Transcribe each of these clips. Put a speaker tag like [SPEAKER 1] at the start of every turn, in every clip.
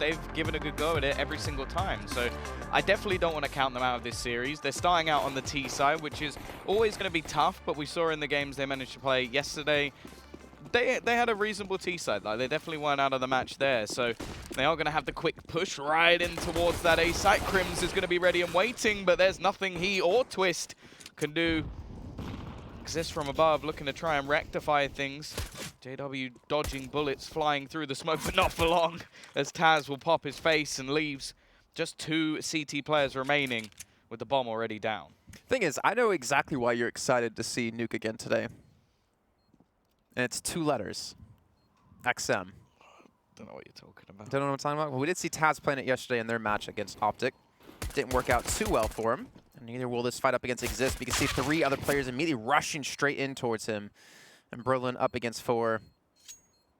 [SPEAKER 1] they've given a good go at it every single time. So I definitely don't want to count them out of this series. They're starting out on the T side, which is always going to be tough, but we saw in the games they managed to play yesterday, they had a reasonable T side. Like, they definitely weren't out of the match there. So they are going to have the quick push right in towards that A site. Crims is going to be ready and waiting, but there's nothing he or Twist can do. Exists from above, looking to try and rectify things. JW dodging bullets, flying through the smoke, but not for long, as Taz will pop his face and leaves just 2 CT players remaining with the bomb already down.
[SPEAKER 2] Thing is, I know exactly why you're excited to see Nuke again today. And it's 2 letters. XM.
[SPEAKER 1] Don't know what you're talking about.
[SPEAKER 2] Don't know what I'm talking about? Well, we did see Taz playing it yesterday in their match against Optic. Didn't work out too well for him. And neither will this fight up against Exist. We can see 3 other players immediately rushing straight in towards him. And Berlin up against 4.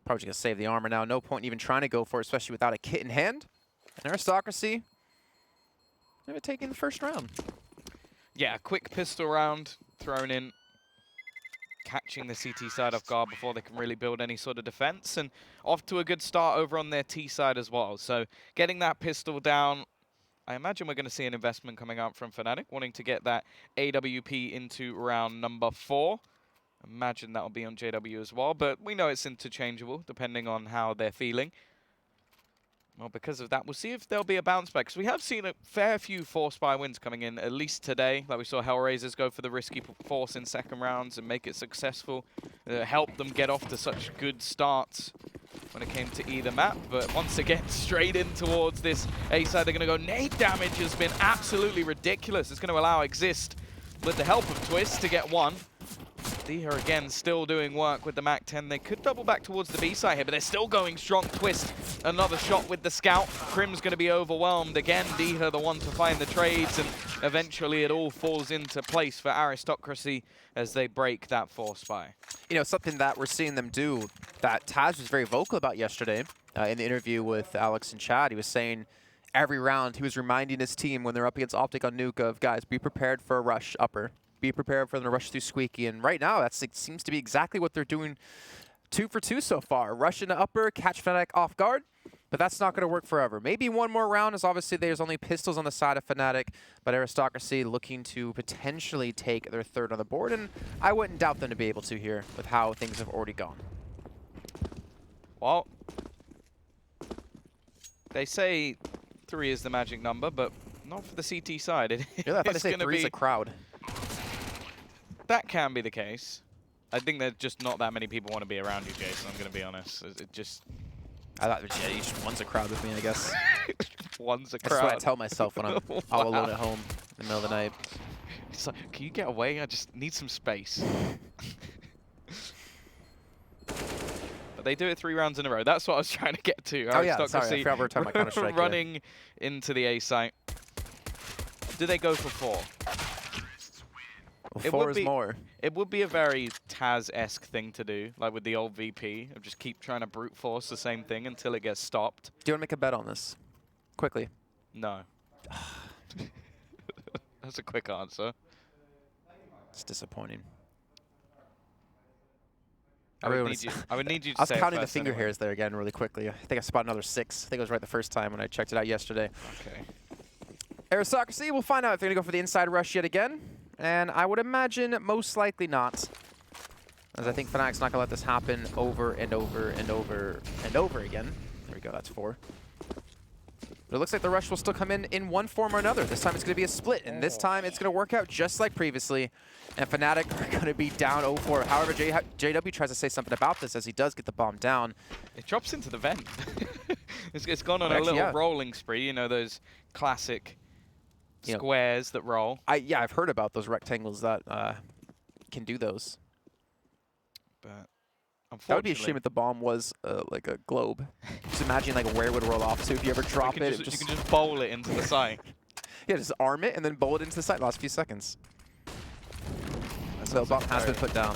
[SPEAKER 2] Probably just going to save the armor now. No point even trying to go for it, especially without a kit in hand. And Aristocracy, maybe taking the first round.
[SPEAKER 1] Yeah, quick pistol round thrown in, catching the CT side off guard before they can really build any sort of defense, and off to a good start over on their T side as well. So getting that pistol down, I imagine we're going to see an investment coming out from Fnatic, wanting to get that AWP into round number 4. Imagine that'll be on JW as well, but we know it's interchangeable depending on how they're feeling. Well, because of that, we'll see if there'll be a bounce back, because we have seen a fair few Force Spy wins coming in, at least today. Like we saw Hellraisers go for the risky Force in second rounds and make it successful. Help them get off to such good starts when it came to either map. But once again, straight in towards this A side, they're going to go. Nade damage has been absolutely ridiculous. It's going to allow Exist, with the help of Twist, to get 1. Diha again still doing work with the MAC-10. They could double back towards the B side here, but they're still going strong. Twist, another shot with the scout. Crim's going to be overwhelmed. Again, Diha the one to find the trades, and eventually it all falls into place for Aristocracy as they break that Force Spy.
[SPEAKER 2] You know, something that we're seeing them do that Taz was very vocal about yesterday in the interview with Alex and Chad. He was saying every round he was reminding his team when they're up against Optic on Nuke of, guys, be prepared for a rush upper. Be prepared for them to rush through Squeaky. And right now, it seems to be exactly what they're doing 2 for 2 so far. Rush into upper, catch Fnatic off guard, but that's not going to work forever. Maybe one more round, as obviously there's only pistols on the side of Fnatic, but Aristocracy looking to potentially take their 3rd on the board, and I wouldn't doubt them to be able to here with how things have already gone.
[SPEAKER 1] Well, they say 3 is the magic number, but not for the CT side.
[SPEAKER 2] Yeah, I thought they say 3 is a crowd.
[SPEAKER 1] That can be the case. I think there's just not that many people want to be around you, Jason. I'm going to be honest. It just...
[SPEAKER 2] I thought, yeah, each one's a crowd with me, I guess.
[SPEAKER 1] One's a crowd.
[SPEAKER 2] That's what I tell myself when I'm all alone at home in the middle of the night.
[SPEAKER 1] It's like, can you get away? I just need some space. But they do it 3 rounds in a row. That's what I was trying to get to.
[SPEAKER 2] Oh yeah, sorry, I forgot we were talking about Counter-Strike.
[SPEAKER 1] Running into the A site. Do they go for 4?
[SPEAKER 2] Well, 4 is more.
[SPEAKER 1] It would be a very Taz-esque thing to do, like with the old VP, of just keep trying to brute force the same thing until it gets stopped.
[SPEAKER 2] Do you want to make a bet on this? Quickly.
[SPEAKER 1] No. That's a quick answer.
[SPEAKER 2] It's disappointing.
[SPEAKER 1] I would need you to say
[SPEAKER 2] I was counting the finger hairs there again really quickly. I think I spotted another 6. I think it was right the first time when I checked it out yesterday.
[SPEAKER 1] Okay.
[SPEAKER 2] Aristocracy, we'll find out if they're going to go for the inside rush yet again. And I would imagine most likely not. As I think Fnatic's not going to let this happen over and over and over and over again. There we go, that's 4. But it looks like the rush will still come in one form or another. This time it's going to be a split, and this time it's going to work out just like previously. And Fnatic are going to be down 0-4. However, JW tries to say something about this as he does get the bomb down.
[SPEAKER 1] It drops into the vent. It's gone on a little rolling spree, you know, those classic squares that roll.
[SPEAKER 2] Yeah, I've heard about those rectangles that can do those.
[SPEAKER 1] But
[SPEAKER 2] that would be a shame if the bomb was like a globe. Just imagine like where it would roll off to if you ever drop it.
[SPEAKER 1] You can just bowl it into the site.
[SPEAKER 2] Yeah, just arm it and then bowl it into the site last few seconds. So the bomb has been put down.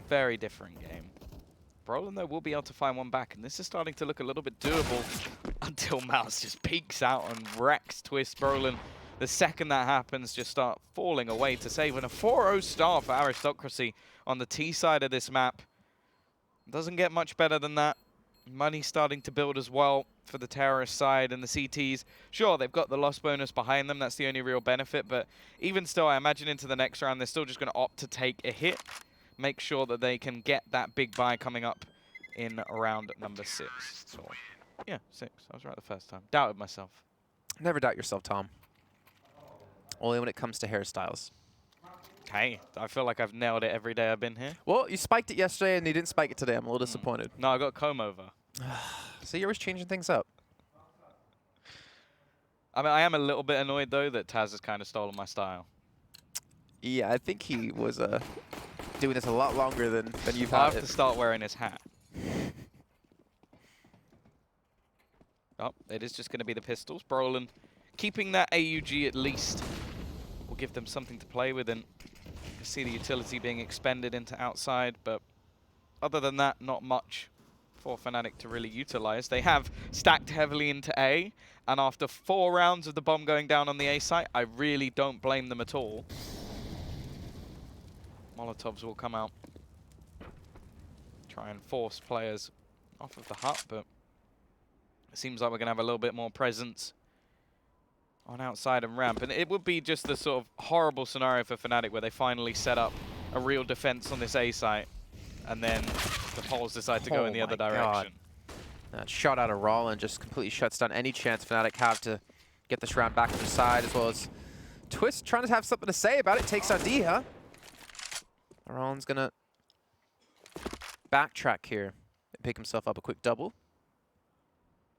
[SPEAKER 1] Very different game. Brolin, though, will be able to find one back, and this is starting to look a little bit doable until Mouse just peeks out and wrecks Twist. Brolin, the second that happens, just start falling away to save. And a 4-0 start for Aristocracy on the T side of this map. Doesn't get much better than that. Money starting to build as well. for the terrorist side and the CTs. Sure, they've got the loss bonus behind them. That's the only real benefit. But even still, I imagine into the next round, they're still just going to opt to take a hit. Make sure that they can get that big buy coming up in round number 6. So, yeah, 6. I was right the first time. Doubted myself.
[SPEAKER 2] Never doubt yourself, Tom. Only when it comes to hairstyles.
[SPEAKER 1] Hey, I feel like I've nailed it every day I've been here.
[SPEAKER 2] Well, you spiked it yesterday and you didn't spike it today. I'm a little disappointed.
[SPEAKER 1] No, I got comb over.
[SPEAKER 2] So you're always changing things up.
[SPEAKER 1] I mean, I am a little bit annoyed, though, that Taz has kind of stolen my style.
[SPEAKER 2] Yeah, I think he was doing this a lot longer than you've had.
[SPEAKER 1] I have to start wearing his hat. Oh, it is just going to be the pistols. Brolin keeping that AUG at least will give them something to play with, and you can see the utility being expended into outside, but other than that, not much for Fnatic to really utilize. They have stacked heavily into A, and after 4 rounds of the bomb going down on the A site, I really don't blame them at all. Molotovs will come out, try and force players off of the hut, but it seems like we're going to have a little bit more presence on outside and ramp. And it would be just the sort of horrible scenario for Fnatic where they finally set up a real defense on this A site, and then the Poles decide to go in the other direction.
[SPEAKER 2] That shot out of Rollin just completely shuts down any chance Fnatic have to get this round back to their side, as well as Twist trying to have something to say about it. Takes on Dia. Rollin's going to backtrack here and pick himself up a quick double.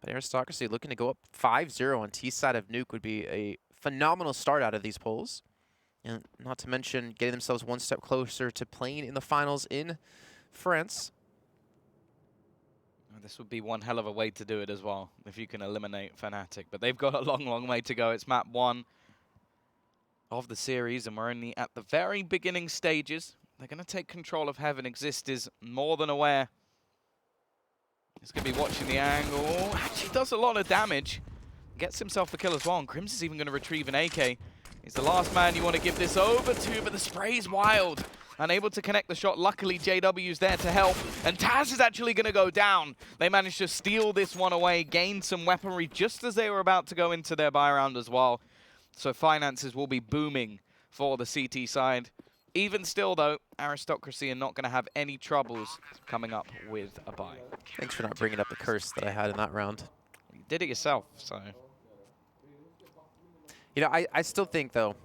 [SPEAKER 2] But Aristocracy looking to go up 5-0 on T side of Nuke would be a phenomenal start out of these polls. And not to mention getting themselves one step closer to playing in the finals in France.
[SPEAKER 1] This would be one hell of a way to do it as well, if you can eliminate Fnatic. But they've got a long, long way to go. It's map 1 of the series, and we're only at the very beginning stages. They're going to take control of Heaven. Exist is more than aware. He's going to be watching the angle. Actually does a lot of damage. Gets himself the kill as well, and Crims is even going to retrieve an AK. He's the last man you want to give this over to, but the spray's wild. Unable to connect the shot. Luckily, JW's there to help, and Taz is actually going to go down. They managed to steal this one away, gain some weaponry just as they were about to go into their buy round as well. So finances will be booming for the CT side. Even still, though, Aristocracy are not going to have any troubles coming up with a buy.
[SPEAKER 2] Thanks for not bringing up the curse that I had in that round.
[SPEAKER 1] You did it yourself, so...
[SPEAKER 2] You know, I still think, though,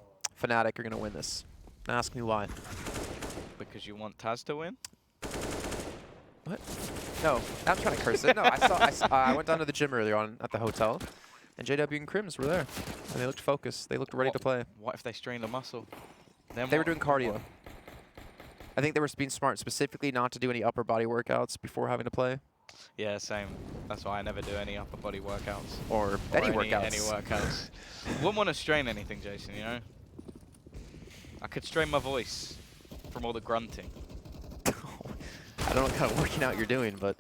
[SPEAKER 2] Fnatic are going to win this. Ask me why.
[SPEAKER 1] Because you want Taz to win?
[SPEAKER 2] What? No, I'm trying to curse it. No, I went down to the gym earlier on at the hotel, and JW and Crims were there. And they looked focused. They looked ready to play.
[SPEAKER 1] What if they strained a muscle? Then
[SPEAKER 2] they were doing cardio. I think they were being smart specifically not to do any upper body workouts before having to play.
[SPEAKER 1] Yeah, same. That's why I never do any upper body workouts.
[SPEAKER 2] Or any workouts.
[SPEAKER 1] Any workouts. Wouldn't want to strain anything, Jason, you know? I could strain my voice from all the grunting.
[SPEAKER 2] I don't know what kind of working out you're doing, but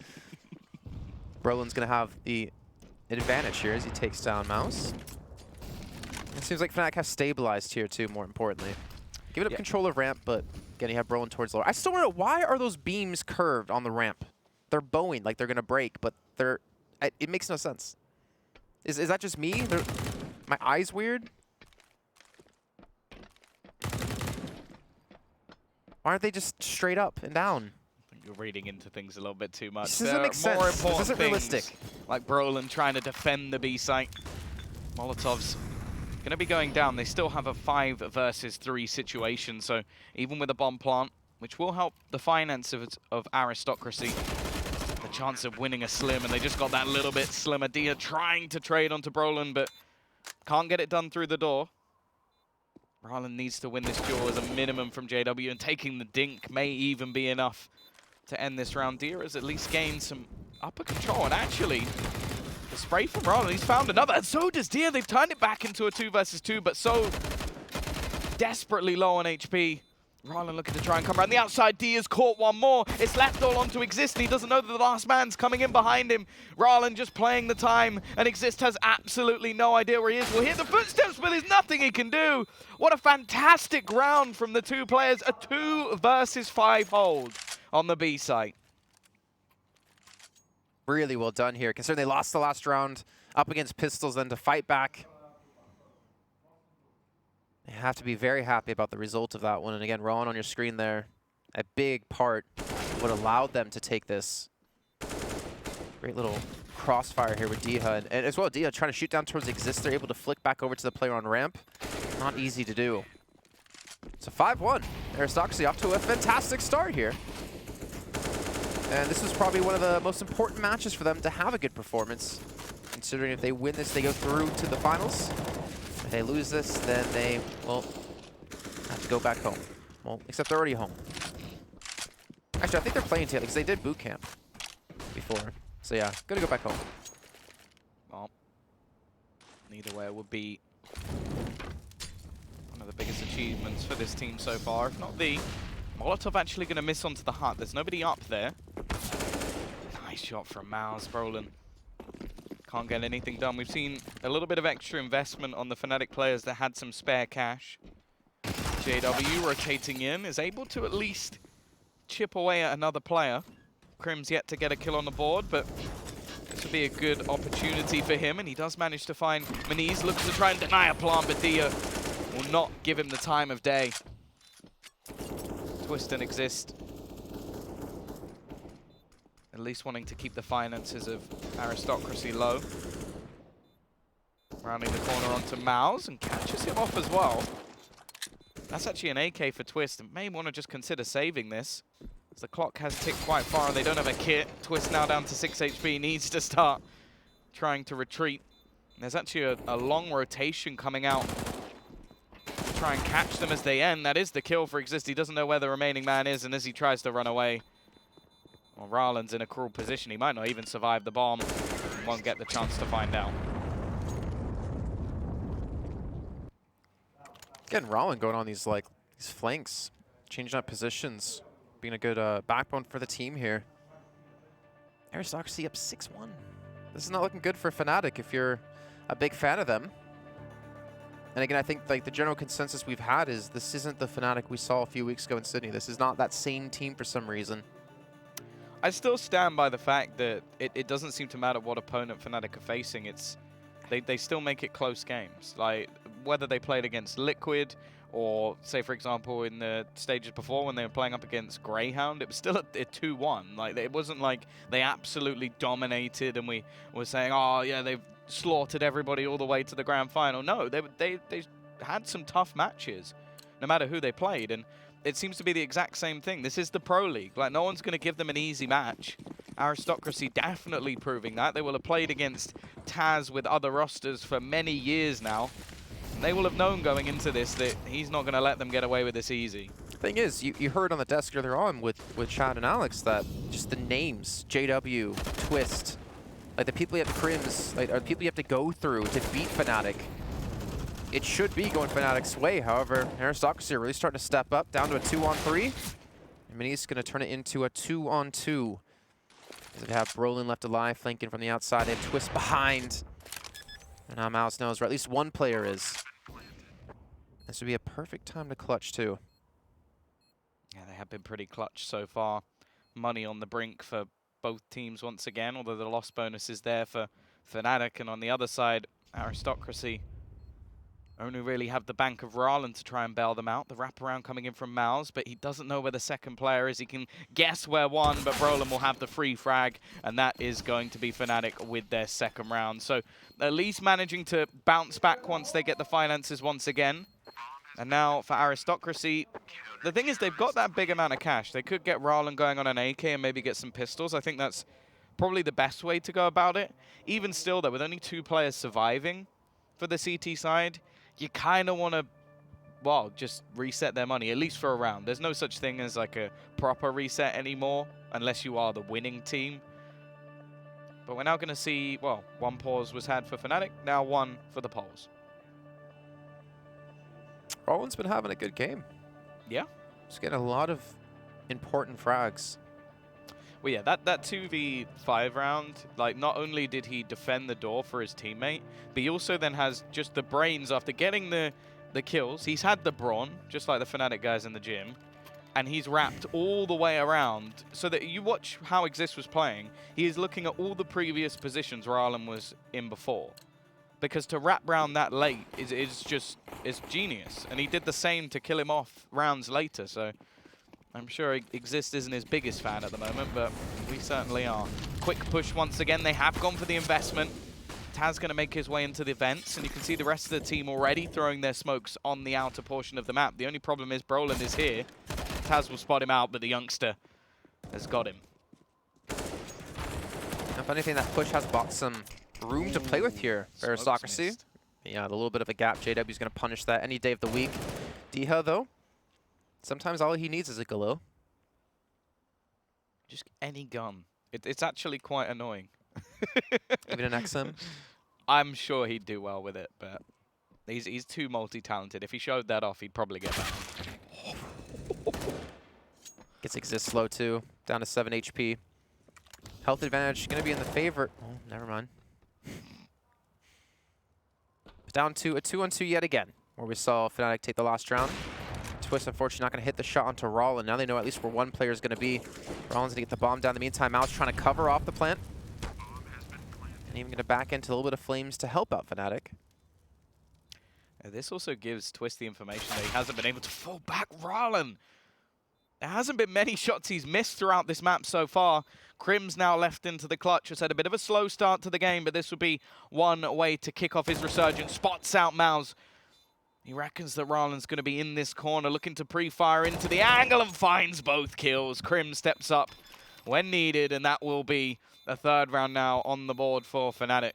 [SPEAKER 2] Brolin's going to have the advantage here as he takes down Mouse. It seems like Fnatic has stabilized here, too, more importantly. Give it up control of ramp, but again, you have Brolin towards lower. I still wonder, why are those beams curved on the ramp? They're bowing like they're going to break, but they're... it makes no sense. Is that just me? My eyes weird? Why aren't they just straight up and down?
[SPEAKER 1] I think you're reading into things a little bit too much.
[SPEAKER 2] This doesn't make sense. This isn't realistic.
[SPEAKER 1] Like Brolin trying to defend the B site. Molotov's going to be going down. They still have a 5 versus 3 situation, so even with a bomb plant, which will help the finances of Aristocracy, the chance of winning a slim, and they just got that little bit slimmer. Dia trying to trade onto Brolin, but can't get it done through the door. Brolin needs to win this duel as a minimum from JW, and taking the dink may even be enough to end this round. Dia has at least gained some upper control, and actually, the spray from Brolin, he's found another, and so does Dia. They've turned it back into a 2 versus 2, but so desperately low on HP. Rollin looking to try and come around the outside. Dia's caught one more. It's left all onto Exist, and he doesn't know that the last man's coming in behind him. Rollin just playing the time, and Exist has absolutely no idea where he is. We'll hear the footsteps, but there's nothing he can do. What a fantastic round from the 2 players. A 2 versus 5 hold on the B site.
[SPEAKER 2] really well done here, considering they lost the last round up against Pistols, then to fight back. They have to be very happy about the result of that one. And again, Rowan on your screen there, a big part of what allowed them to take this. Great little crossfire here with Diha. And as well, Diha trying to shoot down towards Exist. They're able to flick back over to the player on ramp. Not easy to do. So 5-1. Aristocracy off to a fantastic start here. And this was probably one of the most important matches for them to have a good performance, considering if they win this, they go through to the finals. If they lose this, then they will have to go back home. Well, except they're already home. Actually, I think they're playing together because they did boot camp before. So yeah, gonna go back home.
[SPEAKER 1] Well, either way, it would be one of the biggest achievements for this team so far, if not the. Molotov actually going to miss onto the hut. There's nobody up there. Nice shot from Mouse, Brolin. Can't get anything done. We've seen a little bit of extra investment on the Fnatic players that had some spare cash. JW rotating in, is able to at least chip away at another player. Crim's yet to get a kill on the board, but this would be a good opportunity for him, and he does manage to find Maniz. Looks to try and deny a plant, but Dia will not give him the time of day. Twist and Exist. At least wanting to keep the finances of Aristocracy low. Rounding the corner onto Mouse and catches him off as well. That's actually an AK for Twist, and may want to just consider saving this, as the clock has ticked quite far and they don't have a kit. Twist now down to 6 HP, needs to start trying to retreat. And there's actually a long rotation coming out. Try and catch them as they end. That is the kill for Exist. He doesn't know where the remaining man is, and as he tries to run away, well, Ralen's in a cruel position. He might not even survive the bomb. He won't get the chance to find out.
[SPEAKER 2] Again, Ralen going on these flanks, changing up positions, being a good backbone for the team here. Aristocracy up 6-1. This is not looking good for Fnatic if you're a big fan of them. And again, I think the general consensus we've had is this isn't the Fnatic we saw a few weeks ago in Sydney. This is not that same team for some reason.
[SPEAKER 1] I still stand by the fact that it doesn't seem to matter what opponent Fnatic are facing. They still make it close games. Like, whether they played against Liquid or, say, for example, in the stages before when they were playing up against Greyhound, it was still a 2-1. Like, it wasn't like they absolutely dominated and we were saying, oh, yeah, they've slaughtered everybody all the way to the grand final. No, they had some tough matches, no matter who they played, and it seems to be the exact same thing. This is the Pro League. Like, no one's going to give them an easy match. Aristocracy definitely proving that. They will have played against Taz with other rosters for many years now. And they will have known going into this that he's not going to let them get away with this easy.
[SPEAKER 2] Thing is, you heard on the desk earlier on with Chad and Alex that just the names, JW, Twist, like the people you have to Crims, like, are the people you have to go through to beat Fnatic. It should be going Fnatic's way. However, Aristocracy are really starting to step up, down to a 2-on-3. And Mini's going to turn it into a 2-on-2. They have Brolin left alive, flanking from the outside. They have Twist behind. And now Mouse knows where at least one player is. This would be a perfect time to clutch, too.
[SPEAKER 1] Yeah, they have been pretty clutch so far. Money on the brink for both teams once again, although the loss bonus is there for Fnatic. And on the other side, Aristocracy only really have the bank of Ralen to try and bail them out. The wraparound coming in from Mouse, but he doesn't know where the second player is. He can guess where one, but Brolin will have the free frag, and that is going to be Fnatic with their second round. So at least managing to bounce back once they get the finances once again. And now for Aristocracy, the thing is they've got that big amount of cash. They could get Ralen going on an AK and maybe get some pistols. I think that's probably the best way to go about it. Even still, though, with only 2 players surviving for the CT side, you kind of want to, well, just reset their money, at least for a round. There's no such thing as like a proper reset anymore, unless you are the winning team. But we're now going to see, well, 1 pause was had for Fnatic, now 1 for the Poles.
[SPEAKER 2] Rowan's been having a good game.
[SPEAKER 1] Yeah.
[SPEAKER 2] He's getting a lot of important frags.
[SPEAKER 1] Well, yeah, that 2v5 round, like, not only did he defend the door for his teammate, but he also then has just the brains after getting the kills. He's had the brawn, just like the Fnatic guys in the gym. and he's wrapped all the way around, so that you watch how Exist was playing, he is looking at all the previous positions Rallen was in before. Because to wrap round that late is genius. And he did the same to kill him off rounds later, so I'm sure Exist isn't his biggest fan at the moment, but we certainly are. Quick push once again, they have gone for the investment. Taz going to make his way into the vents, and you can see the rest of the team already throwing their smokes on the outer portion of the map. The only problem is Brolin is here. Taz will spot him out, but the youngster has got him.
[SPEAKER 2] If anything, that push has bought some room to play with here for Aristocracy. Yeah, a little bit of a gap. JW's going to punish that any day of the week. Diha, though, sometimes all he needs is a Galil.
[SPEAKER 1] Just any gun. It's actually quite annoying.
[SPEAKER 2] Even an XM?
[SPEAKER 1] I'm sure he'd do well with it, but he's too multi-talented. If he showed that off, he'd probably get banned.
[SPEAKER 2] Gets Exist slow too, down to 7 HP. Health advantage going to be in the favor. Oh, never mind. Down to a 2-on-2 yet again, where we saw Fnatic take the last round. Twist, unfortunately, not going to hit the shot onto Rallen. Now they know at least where one player is going to be. Rallen's going to get the bomb down. In the meantime, Mal's trying to cover off the plant. And even going to back into a little bit of flames to help out Fnatic.
[SPEAKER 1] This also gives Twist the information that he hasn't been able to fall back Rallen. There hasn't been many shots he's missed throughout this map so far. Crim's now left into the clutch. Has had a bit of a slow start to the game, but this would be one way to kick off his resurgence. Spots out Mouse. He reckons that Rallen's going to be in this corner, looking to pre-fire into the angle and finds both kills. Crim steps up when needed, and that will be a third round now on the board for Fnatic.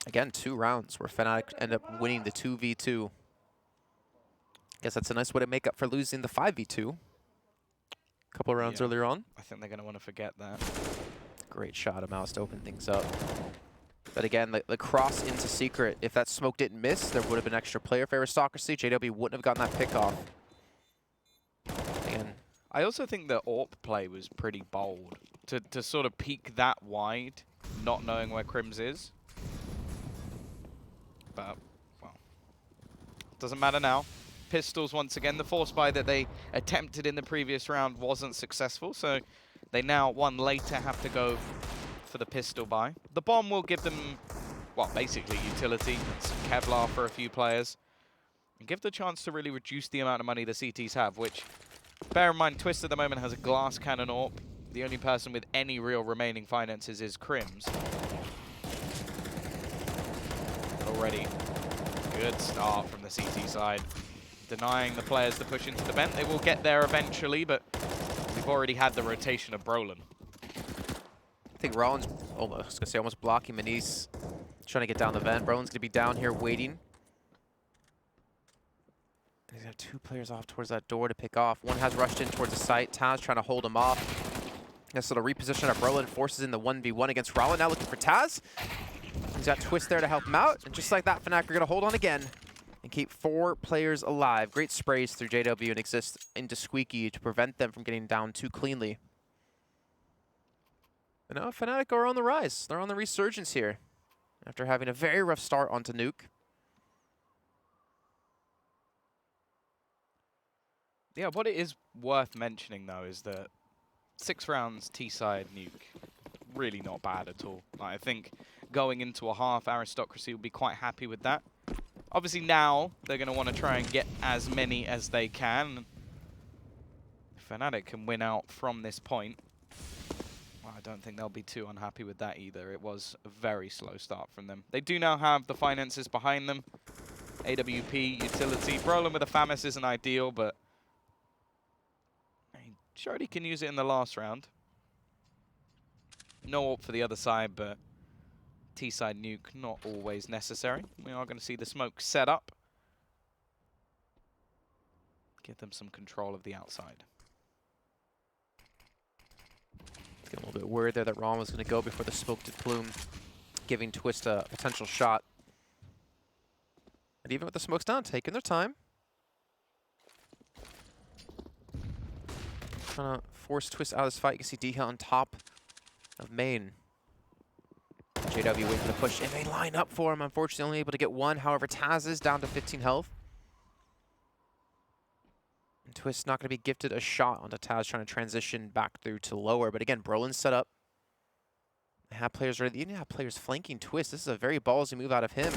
[SPEAKER 2] Again, 2 rounds where Fnatic end up winning the 2v2. Guess that's a nice way to make up for losing the 5v2 a couple of rounds earlier on.
[SPEAKER 1] I think they're going to want to forget that.
[SPEAKER 2] Great shot of Mouse to open things up. But again, the cross into Secret, if that smoke didn't miss, there would have been an extra player for Aristocracy. JW wouldn't have gotten that pick off. Again,
[SPEAKER 1] I also think the AWP play was pretty bold. To sort of peek that wide, not knowing where Crims is. But, well, doesn't matter now. Pistols once again. The force buy that they attempted in the previous round wasn't successful, so they now, one later, have to go for the pistol buy. The bomb will give them, well, basically utility. It's Kevlar for a few players. And give the chance to really reduce the amount of money the CTs have, which, bear in mind, Twist at the moment has a glass cannon AWP. The only person with any real remaining finances is Crims. Already, good start from the CT side. Denying the players to push into the vent. They will get there eventually, but we've already had the rotation of Brolin.
[SPEAKER 2] I think Rallen's almost blocking Manise, trying to get down the vent. Brolin's going to be down here waiting. He's got 2 players off towards that door to pick off. One has rushed in towards the site. Taz trying to hold him off. So the reposition of Brolin forces in the 1v1 against Rallen. Now looking for Taz. He's got Twist there to help him out. And just like that, Fnatic are going to hold on again and keep 4 players alive. Great sprays through JW and Exist into Squeaky to prevent them from getting down too cleanly. But now Fnatic are on the rise. They're on the resurgence here after having a very rough start onto Nuke.
[SPEAKER 1] Yeah, what it is worth mentioning, though, is that 6 rounds T-side Nuke, really not bad at all. Like, I think going into a half, Aristocracy will be quite happy with that. Obviously now, they're going to want to try and get as many as they can. Fnatic can win out from this point. Well, I don't think they'll be too unhappy with that either. It was a very slow start from them. They do now have the finances behind them. AWP, utility. Brolin with a FAMAS isn't ideal, but he showed he can use it in the last round. No AWP for the other side, but T-side Nuke not always necessary. We are going to see the smoke set up. Give them some control of the outside.
[SPEAKER 2] Getting a little bit worried there that Ron was going to go before the smoke did plume, giving Twist a potential shot. And even with the smokes down, taking their time. Trying to force Twist out of this fight. You can see Diha on top of main. JW waiting for the push, and they line up for him. Unfortunately, only able to get one. However, Taz is down to 15 health. And Twist not going to be gifted a shot onto Taz, trying to transition back through to lower. But again, Brolin's set up. They have players ready. They even have players flanking Twist. This is a very ballsy move out of him.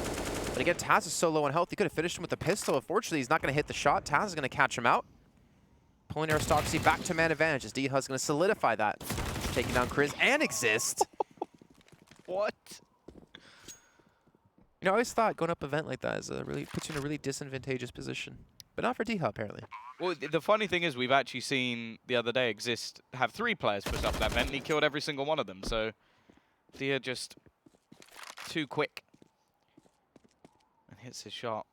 [SPEAKER 2] But again, Taz is so low on health. He could have finished him with a pistol. Unfortunately, he's not going to hit the shot. Taz is going to catch him out. Pulling Aristocracy back to man advantage as D-Huz's going to solidify that. Taking down Chris and Exist.
[SPEAKER 1] What?
[SPEAKER 2] You know, I always thought going up event like that is puts you in a really disadvantageous position. But not for D-Huz, apparently.
[SPEAKER 1] Well, the funny thing is we've actually seen the other day Exist have 3 players push up that event, and he killed every single one of them. So Dia just too quick. And hits his shot.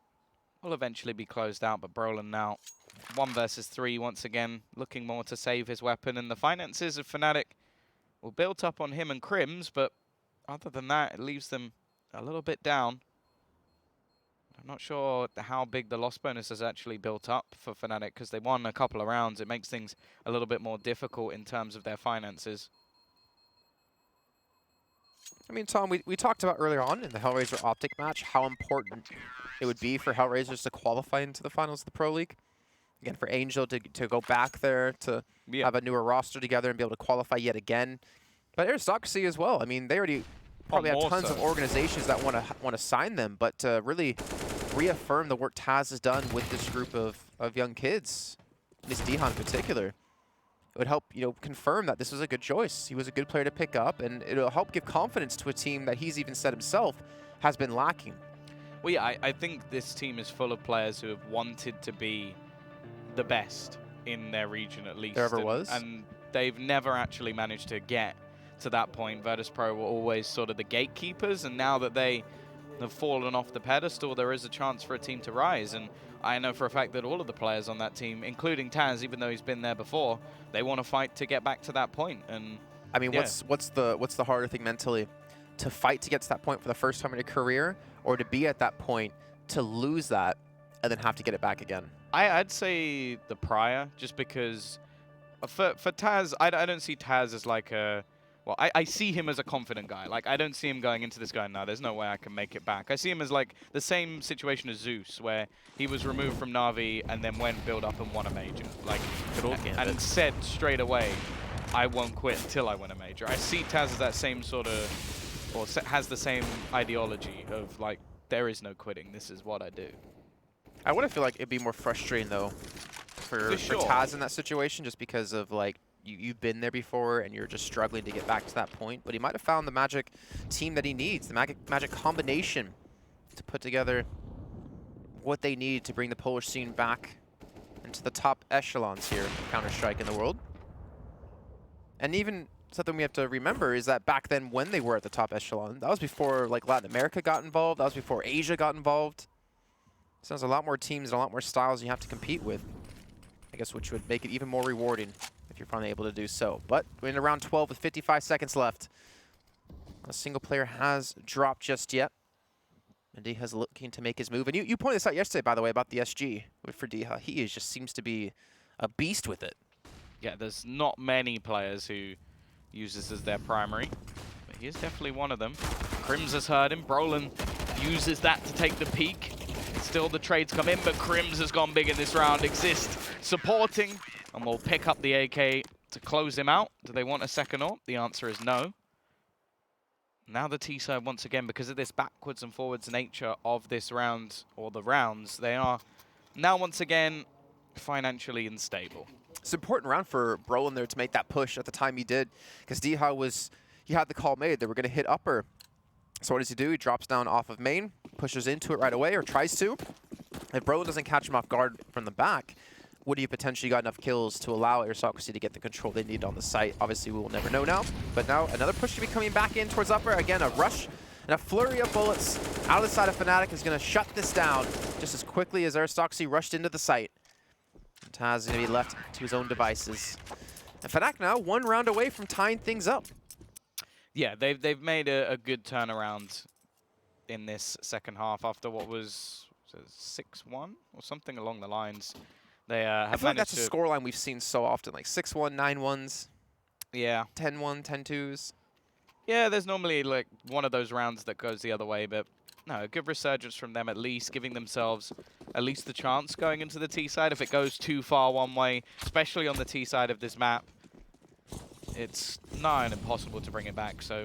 [SPEAKER 1] Will eventually be closed out, but Brolin now 1 versus 3 once again, looking more to save his weapon. And the finances of Fnatic were built up on him and Crims, but other than that, it leaves them a little bit down. I'm not sure how big the loss bonus has actually built up for Fnatic, because they won a couple of rounds. It makes things a little bit more difficult in terms of their finances.
[SPEAKER 2] I mean, Tom, we talked about earlier on in the Hellraiser Optic match how important it would be for Hellraisers to qualify into the finals of the Pro League. Again, for Angel to go back there, to have a newer roster together and be able to qualify yet again. But Aristocracy as well. I mean, they already probably have tons of organizations that want to sign them, but to really reaffirm the work Taz has done with this group of young kids, Miss Dihan in particular, it would help, you know, confirm that this was a good choice. He was a good player to pick up, and it'll help give confidence to a team that he's even said himself has been lacking.
[SPEAKER 1] Well, yeah, I think this team is full of players who have wanted to be the best in their region, at least.
[SPEAKER 2] There ever was.
[SPEAKER 1] And they've never actually managed to get to that point. Virtus Pro were always sort of the gatekeepers, and now that they have fallen off the pedestal, there is a chance for a team to rise. And I know for a fact that all of the players on that team, including Taz, even though he's been there before, they want to fight to get back to that point. And
[SPEAKER 2] I mean, what's the harder thing mentally? To fight to get to that point for the first time in your career, or to be at that point to lose that and then have to get it back again?
[SPEAKER 1] I'd say the prior, just because for Taz, I don't see Taz as like a... Well, I see him as a confident guy. Like, I don't see him going into this guy, no, there's no way I can make it back. I see him as like the same situation as Zeus, where he was removed from Na'Vi and then went build up and won a major. Like, and said straight away, I won't quit till I win a major. I see Taz as that same sort of, or has the same ideology of like, there is no quitting, this is what I do.
[SPEAKER 2] I would feel like it'd be more frustrating though for Taz in that situation, just because of like, you've been there before and you're just struggling to get back to that point. But he might have found the magic team that he needs, the magic combination to put together what they need to bring the Polish scene back into the top echelons here in Counter-Strike in the world. And even something we have to remember is that back then when they were at the top echelon, that was before like Latin America got involved, that was before Asia got involved. So there's a lot more teams and a lot more styles you have to compete with, I guess, which would make it even more rewarding if you're finally able to do so. But we're in round 12 with 55 seconds left. Not a single player has dropped just yet. And Diha's looking to make his move. And you pointed this out yesterday, by the way, about the SG for Diha. He just seems to be a beast with it.
[SPEAKER 1] Yeah, there's not many players who use this as their primary, but he is definitely one of them. Crims has heard him. Brolin uses that to take the peak. Still the trades come in, but Crims has gone big in this round. Exist supporting, and will pick up the AK to close him out. Do they want a second AWP? The answer is no. Now the T-side once again, because of this backwards and forwards nature of this round, or the rounds, they are now once again financially unstable.
[SPEAKER 2] It's an important round for Brolin there to make that push at the time he did, because Diha he had the call made. They were going to hit upper. So what does he do? He drops down off of main, pushes into it right away, or tries to. If Brolin doesn't catch him off guard from the back, would he potentially got enough kills to allow Aristocracy to get the control they need on the site? Obviously, we will never know now. But now another push to be coming back in towards upper. Again, a rush and a flurry of bullets out of the side of Fnatic is going to shut this down just as quickly as Aristocracy rushed into the site. And Taz is going to be left to his own devices. And Fnatic now 1 round away from tying things up.
[SPEAKER 1] Yeah, they've made a good turnaround in this second half after what was 6-1 or something along the lines. They have
[SPEAKER 2] I feel like that's a scoreline we've seen so often, like 6-1, 9-1s.
[SPEAKER 1] Yeah.
[SPEAKER 2] 10-1, 10-2s.
[SPEAKER 1] Yeah, there's normally like one of those rounds that goes the other way, but no, a good resurgence from them at least, giving themselves at least the chance going into the T side. If it goes too far one way, especially on the T side of this map, it's nigh on impossible to bring it back. So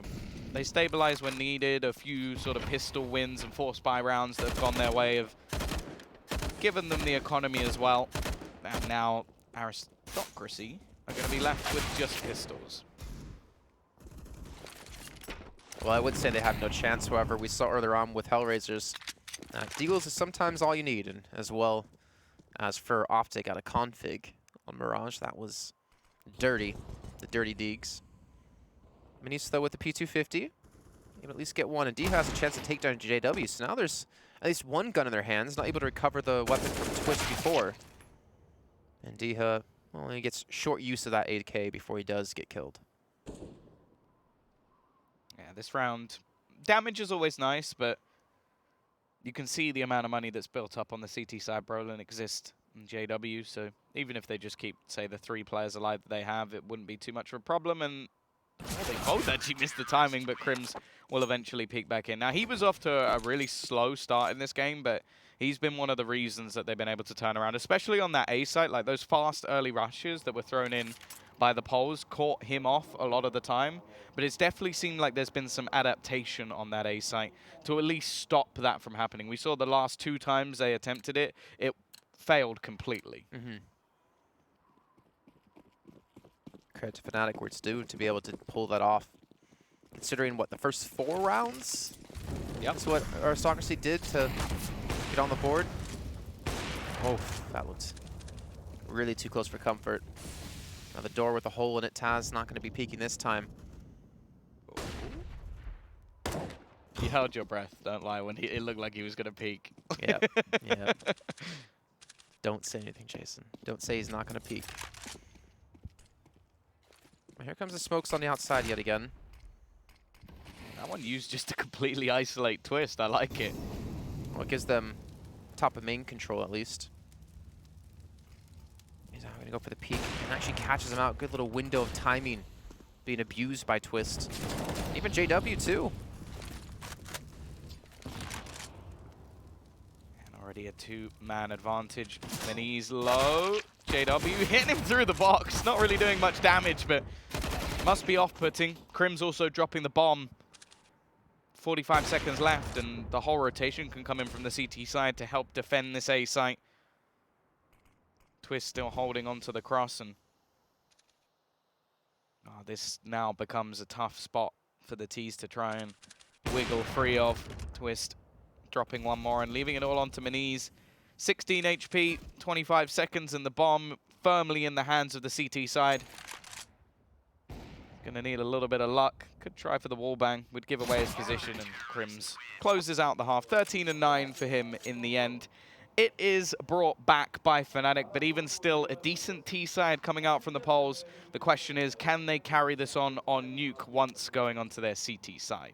[SPEAKER 1] they stabilize when needed. A few sort of pistol wins and force buy rounds that have gone their way have given them the economy as well. And now Aristocracy are going to be left with just pistols.
[SPEAKER 2] Well, I would say they have no chance. However, we saw earlier on with Hellraisers, Deagles is sometimes all you need. And as well as for Optic out of config on Mirage, that was dirty. The dirty Deags. Minis, though, with the P250. You can at least get one. And D has a chance to take down JW. So now there's at least one gun in their hands, not able to recover the weapon from Twist before. And Diha, well, he gets short use of that 8K before he does get killed.
[SPEAKER 1] Yeah, this round, damage is always nice, but you can see the amount of money that's built up on the CT side. Brolin exists in JW, so even if they just keep, say, the 3 players alive that they have, it wouldn't be too much of a problem. And they both actually missed the timing, but Crims will eventually peek back in. Now, he was off to a really slow start in this game, but he's been one of the reasons that they've been able to turn around, especially on that A site. Like those fast early rushes that were thrown in by the Poles caught him off a lot of the time. But it's definitely seemed like there's been some adaptation on that A site to at least stop that from happening. We saw the last 2 times they attempted it, it failed completely.
[SPEAKER 2] Credit to Fnatic where it's due to be able to pull that off. Considering what, the first 4 rounds?
[SPEAKER 1] Yep.
[SPEAKER 2] That's what Aristocracy did to get on the board. Oh, that looked really too close for comfort. Now the door with a hole in it, Taz not going to be peeking this time.
[SPEAKER 1] You held your breath, don't lie, when it looked like he was going to peek.
[SPEAKER 2] Yeah, yeah. Don't say anything, Jason. Don't say he's not going to peek. Well, here comes the smokes on the outside yet again.
[SPEAKER 1] That one used just to completely isolate Twist. I like it.
[SPEAKER 2] Well, it gives them top of main control at least. He's going to go for the peek and actually catches him out. Good little window of timing being abused by Twist. Even JW too.
[SPEAKER 1] Already a 2-man advantage. Then he's low. JW hitting him through the box. Not really doing much damage, but must be off-putting. Crim's also dropping the bomb. 45 seconds left, and the whole rotation can come in from the CT side to help defend this A site. Twist still holding onto the cross, and this now becomes a tough spot for the T's to try and wiggle free of. Twist dropping one more and leaving it all onto Maniz. 16 HP, 25 seconds, and the bomb firmly in the hands of the CT side. Gonna need a little bit of luck. Could try for the wallbang. Would give away his position, and Crims closes out the half. 13-9 for him in the end. It is brought back by Fnatic, but even still a decent T side coming out from the Poles. The question is, can they carry this on Nuke once going onto their CT side?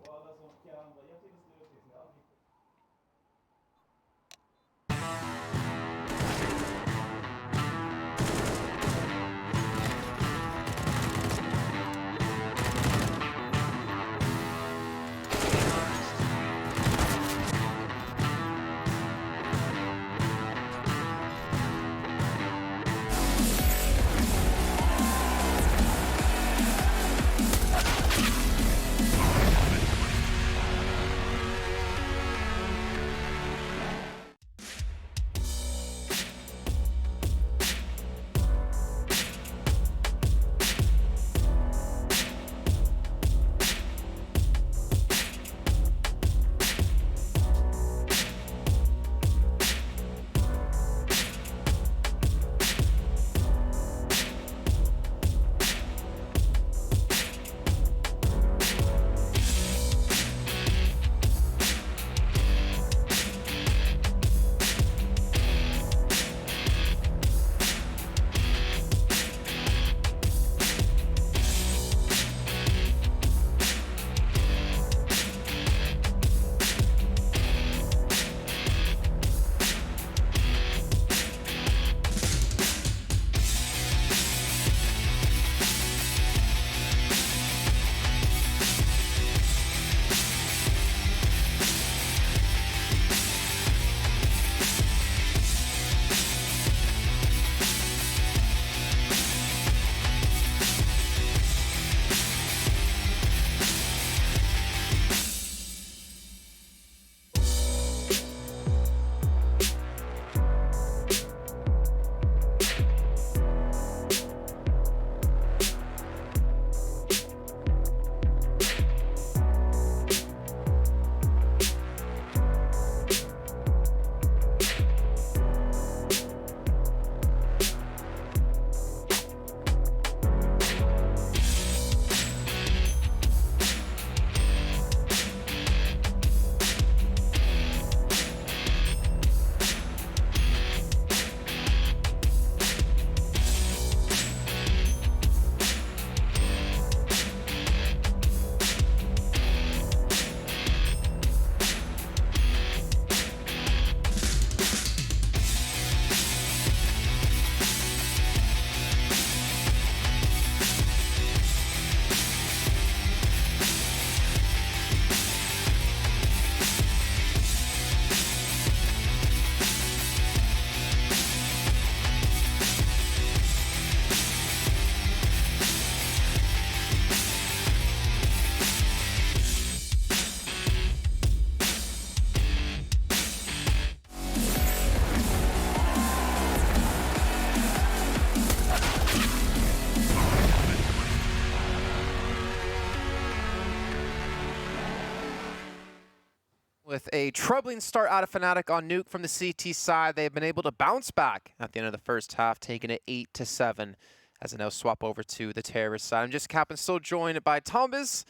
[SPEAKER 2] With a troubling start out of Fnatic on Nuke from the CT side, they've been able to bounce back at the end of the first half, taking it 8-7 as they now swap over to the Terrorist side. I'm just Cap and still joined by Tombas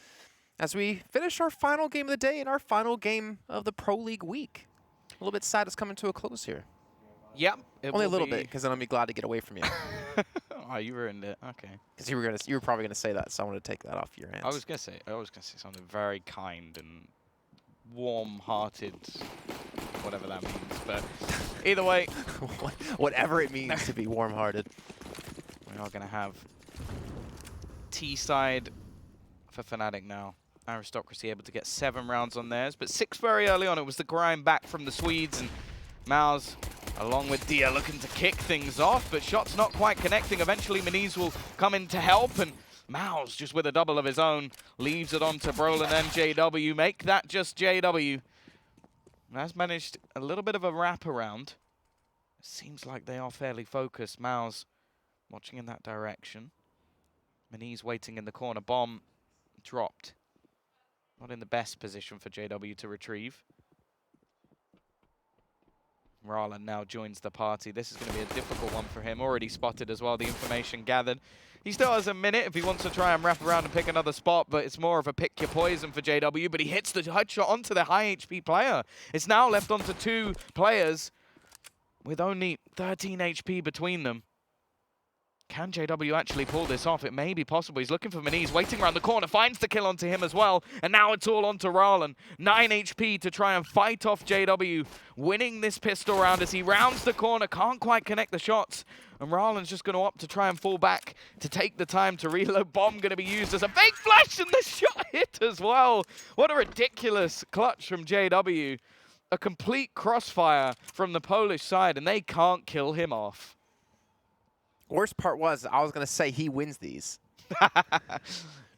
[SPEAKER 2] as we finish our final game of the day and our final game of the Pro League week. A little bit sad it's coming to a close here.
[SPEAKER 1] Yep.
[SPEAKER 2] Only a little bit, because then I'll be glad to get away from you.
[SPEAKER 1] Oh, you ruined it. Okay.
[SPEAKER 2] Because you were probably gonna say that, so I want to take that off your hands.
[SPEAKER 1] I was gonna say something very kind and warm-hearted, whatever that means. But either way,
[SPEAKER 2] whatever it means to be warm-hearted.
[SPEAKER 1] We are gonna have T side for Fnatic now. Aristocracy able to get 7 rounds on theirs, but 6 very early on. It was the grind back from the Swedes, and Maus, along with Dia, looking to kick things off, but shots not quite connecting. Eventually, Meniz will come in to help, and Maus, just with a double of his own, leaves it on to Brolin and JW. Make that just JW. Has managed a little bit of a wraparound. Seems like they are fairly focused. Maus watching in that direction. Meniz waiting in the corner. Bomb dropped. Not in the best position for JW to retrieve. Rala now joins the party. This is going to be a difficult one for him. Already spotted as well, the information gathered. He still has a minute if he wants to try and wrap around and pick another spot, but it's more of a pick your poison for JW, but he hits the headshot onto the high HP player. It's now left onto 2 players with only 13 HP between them. Can JW actually pull this off? It may be possible. He's looking for Meniz, waiting around the corner, finds the kill onto him as well, and now it's all onto Ralan. 9 HP to try and fight off JW, winning this pistol round as he rounds the corner, can't quite connect the shots, and Ralan's just going to opt to try and fall back to take the time to reload. Bomb going to be used as a fake flash, and the shot hit as well. What a ridiculous clutch from JW. A complete crossfire from the Polish side, and they can't kill him off.
[SPEAKER 2] Worst part was, I was going to say he wins these.
[SPEAKER 1] I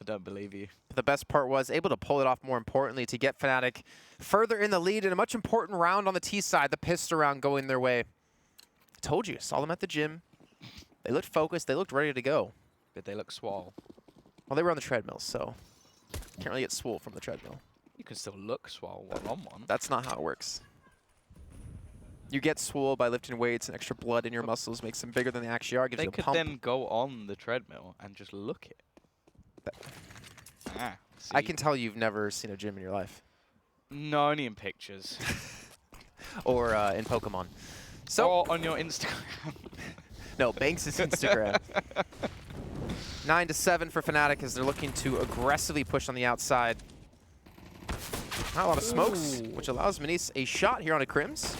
[SPEAKER 1] don't believe you.
[SPEAKER 2] But the best part was able to pull it off, more importantly, to get Fnatic further in the lead in a much important round on the T side, the pistol round going their way. I told you, saw them at the gym. They looked focused, they looked ready to go.
[SPEAKER 1] But they look swole.
[SPEAKER 2] Well, they were on the treadmill, so can't really get swole from the treadmill.
[SPEAKER 1] You can still look swole one-on-one.
[SPEAKER 2] That's not how it works. You get swole by lifting weights, and extra blood in your muscles makes them bigger than they actually are. Gives
[SPEAKER 1] They
[SPEAKER 2] you a
[SPEAKER 1] could
[SPEAKER 2] pump.
[SPEAKER 1] then go on the treadmill and just look it.
[SPEAKER 2] I can tell you've never seen a gym in your life.
[SPEAKER 1] No, only in pictures.
[SPEAKER 2] Or in Pokemon. So
[SPEAKER 1] or on your Instagram.
[SPEAKER 2] No, Banks' Instagram. 9-7 for Fnatic as they're looking to aggressively push on the outside. Not a lot of smokes, which allows Meniz a shot here on a Crims.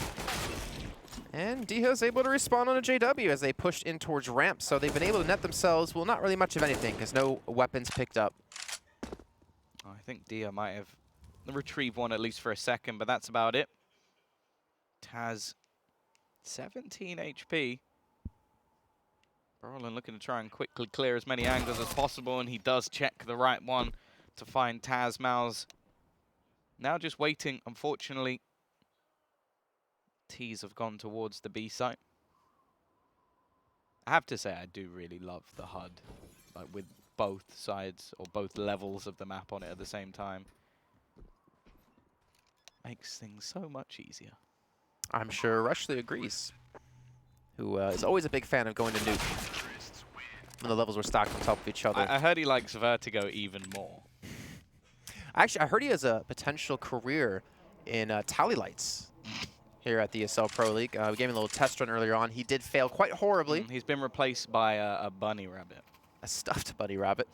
[SPEAKER 2] And Diha's able to respond on a JW as they pushed in towards ramp. So they've been able to net themselves, well, not really much of anything because no weapons picked up.
[SPEAKER 1] I think Dia might have retrieved one at least for a second, but that's about it. Taz, 17 HP. Brolin looking to try and quickly clear as many angles as possible, and he does check the right one to find Taz. Maus now just waiting, unfortunately. T's have gone towards the B site. I have to say, I do really love the HUD, like with both sides or both levels of the map on it at the same time. Makes things so much easier.
[SPEAKER 2] I'm sure Rushley agrees, who is always a big fan of going to Nuke when the levels were stacked on top of each other.
[SPEAKER 1] I heard he likes Vertigo even more.
[SPEAKER 2] Actually, I heard he has a potential career in Tally Lights here at the ESL Pro League. We gave him a little test run earlier on. He did fail quite horribly.
[SPEAKER 1] He's been replaced by a bunny rabbit.
[SPEAKER 2] A stuffed bunny rabbit.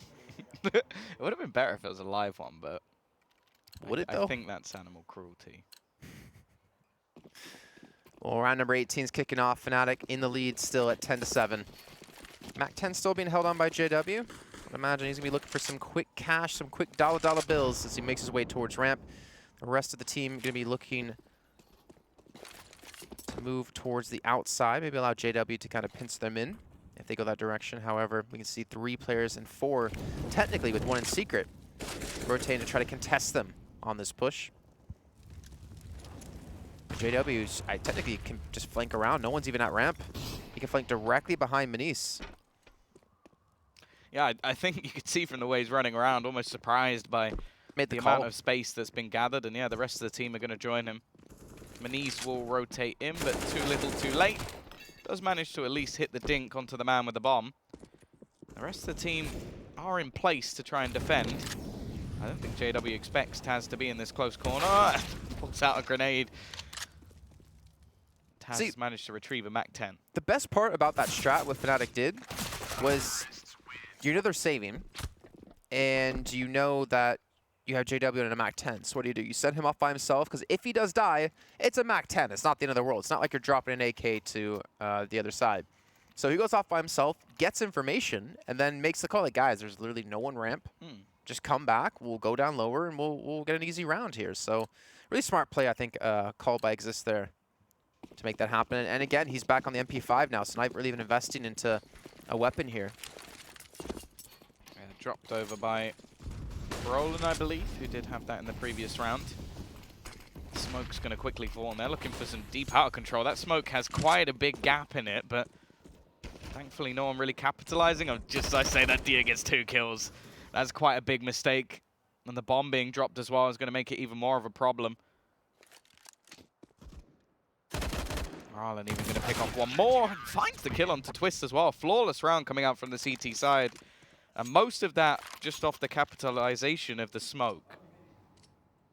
[SPEAKER 1] It would have been better if it was a live one, but
[SPEAKER 2] would it though?
[SPEAKER 1] I think that's animal cruelty.
[SPEAKER 2] Well, round number 18 is kicking off. Fnatic in the lead still at 10-7. Mac 10 still being held on by JW. I imagine he's going to be looking for some quick cash, some quick dollar bills as he makes his way towards ramp. The rest of the team going to be looking to move towards the outside, maybe allow JW to kind of pinch them in if they go that direction. However, we can see 3 players and 4, technically with 1 in secret, rotating to try to contest them on this push. JW, I technically can just flank around. No one's even at ramp. He can flank directly behind Meniz.
[SPEAKER 1] Yeah, I think you could see from the way he's running around, almost surprised by
[SPEAKER 2] Made
[SPEAKER 1] the
[SPEAKER 2] call.
[SPEAKER 1] amount of space that's been gathered, and yeah, the rest of the team are going to join him. Maniz will rotate in, but too little too late. Does manage to at least hit the dink onto the man with the bomb. The rest of the team are in place to try and defend. I don't think JW expects Taz to be in this close corner. Pulls out a grenade. Taz has managed to retrieve a MAC-10.
[SPEAKER 2] The best part about that strat what Fnatic did was you know they're saving, and you know that you have JW and a MAC-10. So what do? You send him off by himself, because if he does die, it's a MAC-10. It's not the end of the world. It's not like you're dropping an AK to the other side. So he goes off by himself, gets information, and then makes the call like, guys, there's literally no one ramp. Just come back. We'll go down lower, and we'll get an easy round here. So really smart play, I think, called by Exist there to make that happen. And again, he's back on the MP5 now, so not really even investing into a weapon here.
[SPEAKER 1] Yeah, dropped over by Roland, I believe, who did have that in the previous round. Smoke's going to quickly fall, and they're looking for some deep out control. That smoke has quite a big gap in it, but thankfully no one really capitalizing. Just as I say, that Dia gets 2 kills. That's quite a big mistake. And the bomb being dropped as well is going to make it even more of a problem. Roland even going to pick off one more, and finds the kill onto Twist as well. Flawless round coming out from the CT side. And most of that just off the capitalization of the smoke.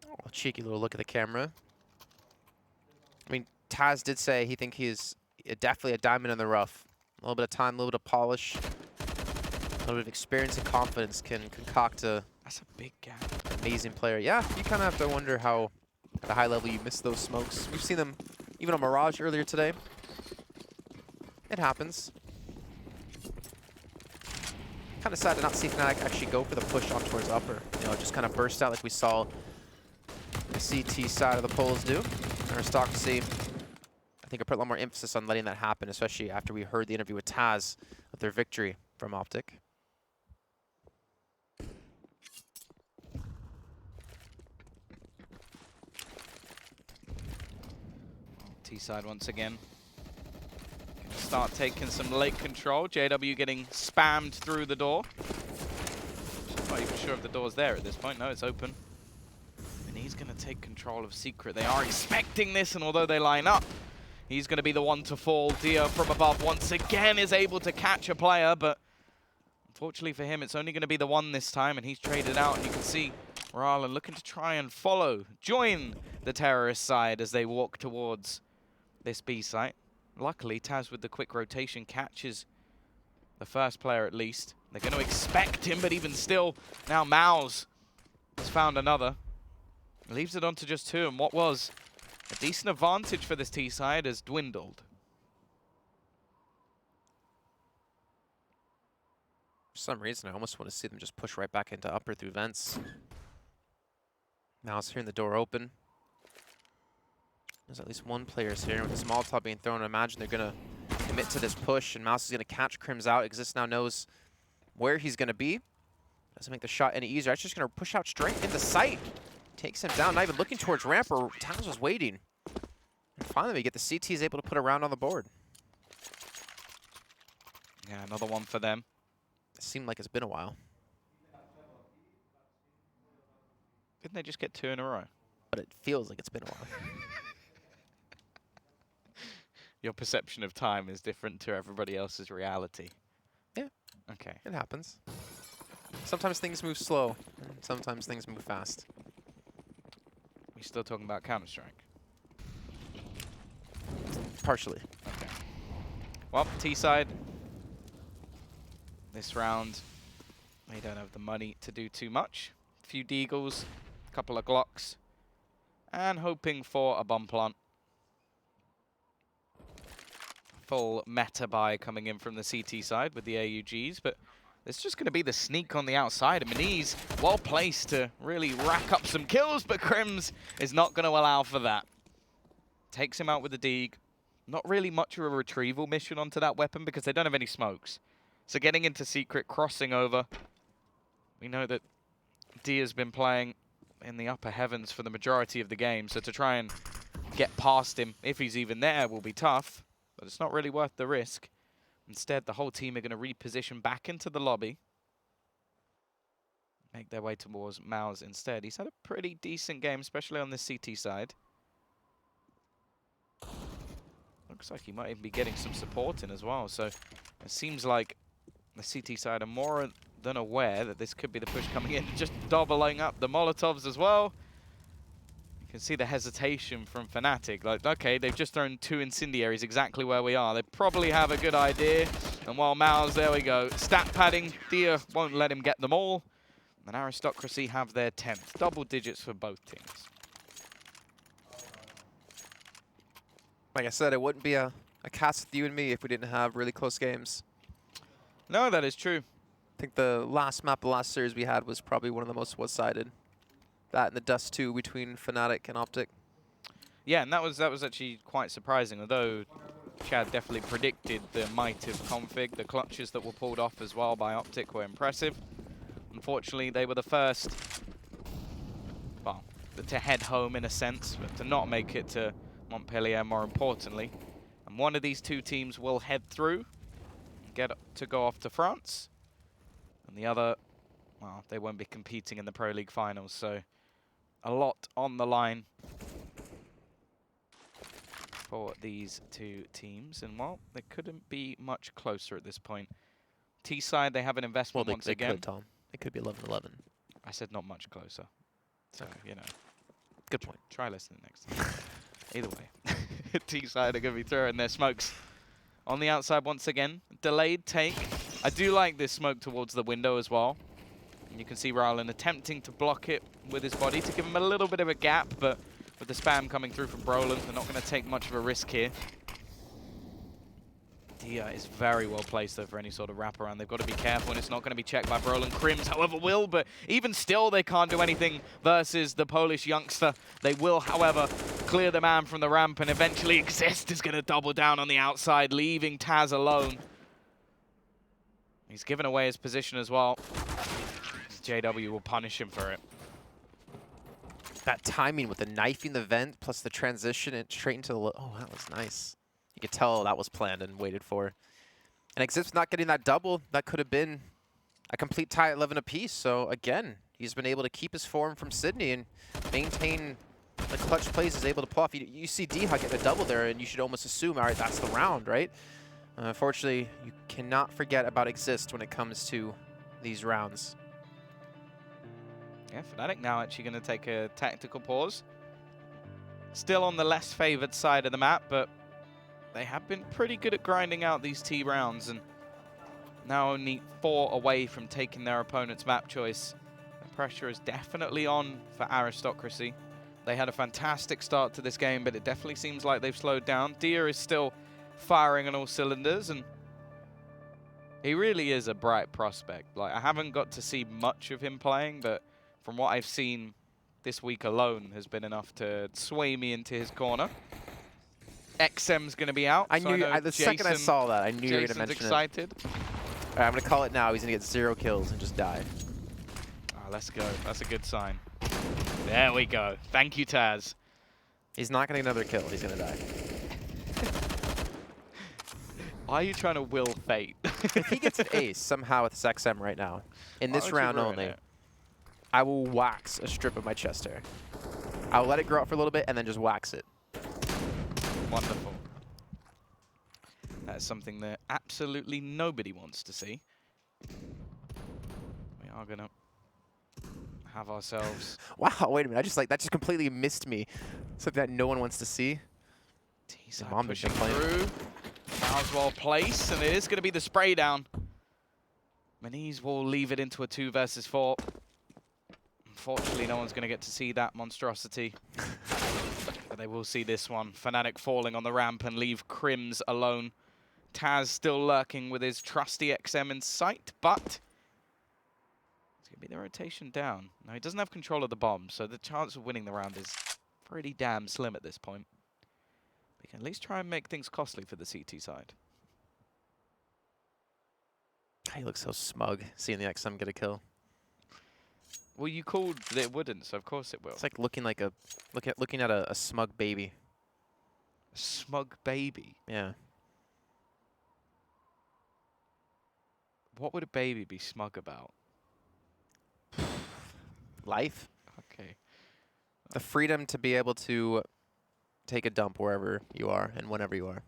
[SPEAKER 2] Oh, a cheeky little look at the camera. I mean, Taz did say he think he's definitely a diamond in the rough. A little bit of time, a little bit of polish, a little bit of experience and confidence can concoct
[SPEAKER 1] That's a big gap.
[SPEAKER 2] amazing player. Yeah, you kind of have to wonder how, at a high level, you miss those smokes. We've seen them even on Mirage earlier today. It happens. Kind of sad to not see Fnatic actually go for the push on towards upper. You know, just kind of burst out like we saw the CT side of the polls do. Aristocracy, I think, I put a lot more emphasis on letting that happen, especially after we heard the interview with Taz with their victory from Optic.
[SPEAKER 1] T-side once again. Gonna start taking some late control. JW getting spammed through the door. Not even sure if the door's there at this point. No, it's open. And he's gonna take control of Secret. They are expecting this, and although they line up, he's gonna be the one to fall. Dia from above once again is able to catch a player, but unfortunately for him, it's only gonna be the one this time, and he's traded out, and you can see Rala looking to try and join the terrorist side as they walk towards this B site. Luckily, Taz with the quick rotation catches the first player at least. They're going to expect him, but even still, now Mouse has found another. Leaves it on to just 2, and what was a decent advantage for this T side has dwindled.
[SPEAKER 2] For some reason, I almost want to see them just push right back into upper through vents. Mouse hearing the door open. There's at least one player's here. With this Molotov being thrown, I imagine they're going to commit to this push, and Mouse is going to catch Crims out. Exist now knows where he's going to be. Doesn't make the shot any easier. It's just going to push out straight into sight. Takes him down, not even looking towards ramp, or Taz was waiting. And finally, we get the CTs able to put a round on the board.
[SPEAKER 1] Yeah, another one for them.
[SPEAKER 2] It seemed like it's been a while.
[SPEAKER 1] Didn't they just get 2 in a row?
[SPEAKER 2] But it feels like it's been a while.
[SPEAKER 1] Your perception of time is different to everybody else's reality.
[SPEAKER 2] Yeah.
[SPEAKER 1] Okay.
[SPEAKER 2] It happens. Sometimes things move slow, and sometimes things move fast.
[SPEAKER 1] We still talking about Counter-Strike?
[SPEAKER 2] Partially.
[SPEAKER 1] Okay. Well, T-side. This round, they don't have the money to do too much. A few Deagles, a couple of Glocks, and hoping for a bomb plant. Full meta buy coming in from the CT side with the AUGs, but it's just going to be the sneak on the outside. And Maniz, well placed to really rack up some kills, but Crims is not going to allow for that. Takes him out with the Deag. Not really much of a retrieval mission onto that weapon because they don't have any smokes. So getting into Secret, crossing over. We know that Dia's been playing in the upper heavens for the majority of the game, so to try and get past him, if he's even there, will be tough. But it's not really worth the risk. Instead, the whole team are going to reposition back into the lobby. make their way towards Mao's instead. He's had a pretty decent game, especially on the CT side. Looks like he might even be getting some support in as well. So it seems like the CT side are more than aware that this could be the push coming in. Just doubling up the Molotovs as well. You can see the hesitation from Fnatic. Like, okay, they've just thrown 2 incendiaries exactly where we are. They probably have a good idea. And while Mao's, there we go, stat padding, Dia won't let him get them all. And Aristocracy have their 10th. Double digits for both teams.
[SPEAKER 2] Like I said, it wouldn't be a cast with you and me if we didn't have really close games.
[SPEAKER 1] No, that is true.
[SPEAKER 2] I think the last map, the last series we had was probably one of the most one-sided. That and the Dust 2 between Fnatic and Optic.
[SPEAKER 1] Yeah, and that was actually quite surprising, although Chad definitely predicted the might of Config. The clutches that were pulled off as well by Optic were impressive. Unfortunately, they were the first, well, to head home in a sense, but to not make it to Montpellier, more importantly. And one of these 2 teams will head through and get to go off to France. And the other, well, they won't be competing in the Pro League finals, so a lot on the line for these 2 teams. And, well, they couldn't be much closer at this point. T-side, they have an investment once again.
[SPEAKER 2] Could, Tom. It could be 11-11.
[SPEAKER 1] I said not much closer. So, you know.
[SPEAKER 2] Good point.
[SPEAKER 1] Try listening next time. Either way, T-side are going to be throwing their smokes on the outside once again. Delayed take. I do like this smoke towards the window as well. And you can see Rowland attempting to block it with his body to give him a little bit of a gap, but with the spam coming through from Brolin, they're not going to take much of a risk here. Dia is very well placed though for any sort of wraparound. They've got to be careful, and it's not going to be checked by Brolin. Crims, however, will, but even still they can't do anything versus the Polish youngster. They will, however, clear the man from the ramp, and eventually Exist is going to double down on the outside, leaving Taz alone. He's given away his position as well. JW will punish him for it.
[SPEAKER 2] That timing with the knifing the vent plus the transition and straight into the... Oh, that was nice. You could tell that was planned and waited for. And Exist not getting that double, that could have been a complete tie at 11 apiece. So again, he's been able to keep his form from Sydney and maintain the clutch plays he's able to pull off. You see D-Hug get a double there, and you should almost assume, all right, that's the round, right? Unfortunately, you cannot forget about Exist when it comes to these rounds.
[SPEAKER 1] Yeah, Fnatic now actually going to take a tactical pause. Still on the less favored side of the map, but they have been pretty good at grinding out these T rounds, and now only 4 away from taking their opponent's map choice. The pressure is definitely on for Aristocracy. They had a fantastic start to this game, but it definitely seems like they've slowed down. Dia is still firing on all cylinders, and he really is a bright prospect. Like, I haven't got to see much of him playing, but from what I've seen this week alone has been enough to sway me into his corner. XM's going to be out.
[SPEAKER 2] I knew the second I saw that, I knew you were going to mention
[SPEAKER 1] excited.
[SPEAKER 2] it. All right, I'm going to call it now. He's going to get 0 kills and just die.
[SPEAKER 1] Let's go. That's a good sign. There we go. Thank you, Taz.
[SPEAKER 2] He's not going to get another kill. He's going to die.
[SPEAKER 1] Why are you trying to will fate?
[SPEAKER 2] If he gets an ace somehow with this XM right now, in this round only, I will wax a strip of my chest hair. I'll let it grow out for a little bit and then just wax it.
[SPEAKER 1] Wonderful. That's something that absolutely nobody wants to see. We are going to have ourselves...
[SPEAKER 2] Wow, wait a minute. That just completely missed me. Something that no one wants to see.
[SPEAKER 1] T-side pushing through. Well placed, and it is going to be the spray down. Maniz will leave it into a 2 versus 4. Unfortunately, no one's going to get to see that monstrosity. But they will see this one. Fnatic falling on the ramp and leave Crims alone. Taz still lurking with his trusty XM in sight, but it's going to be the rotation down. Now, he doesn't have control of the bomb, so the chance of winning the round is pretty damn slim at this point. We can at least try and make things costly for the CT side.
[SPEAKER 2] He looks so smug, seeing the XM get a kill.
[SPEAKER 1] Well, you called that it wouldn't, so of course it will.
[SPEAKER 2] It's like looking at a smug baby.
[SPEAKER 1] A smug baby?
[SPEAKER 2] Yeah.
[SPEAKER 1] What would a baby be smug about?
[SPEAKER 2] life.
[SPEAKER 1] Okay.
[SPEAKER 2] The freedom to be able to take a dump wherever you are and whenever you are.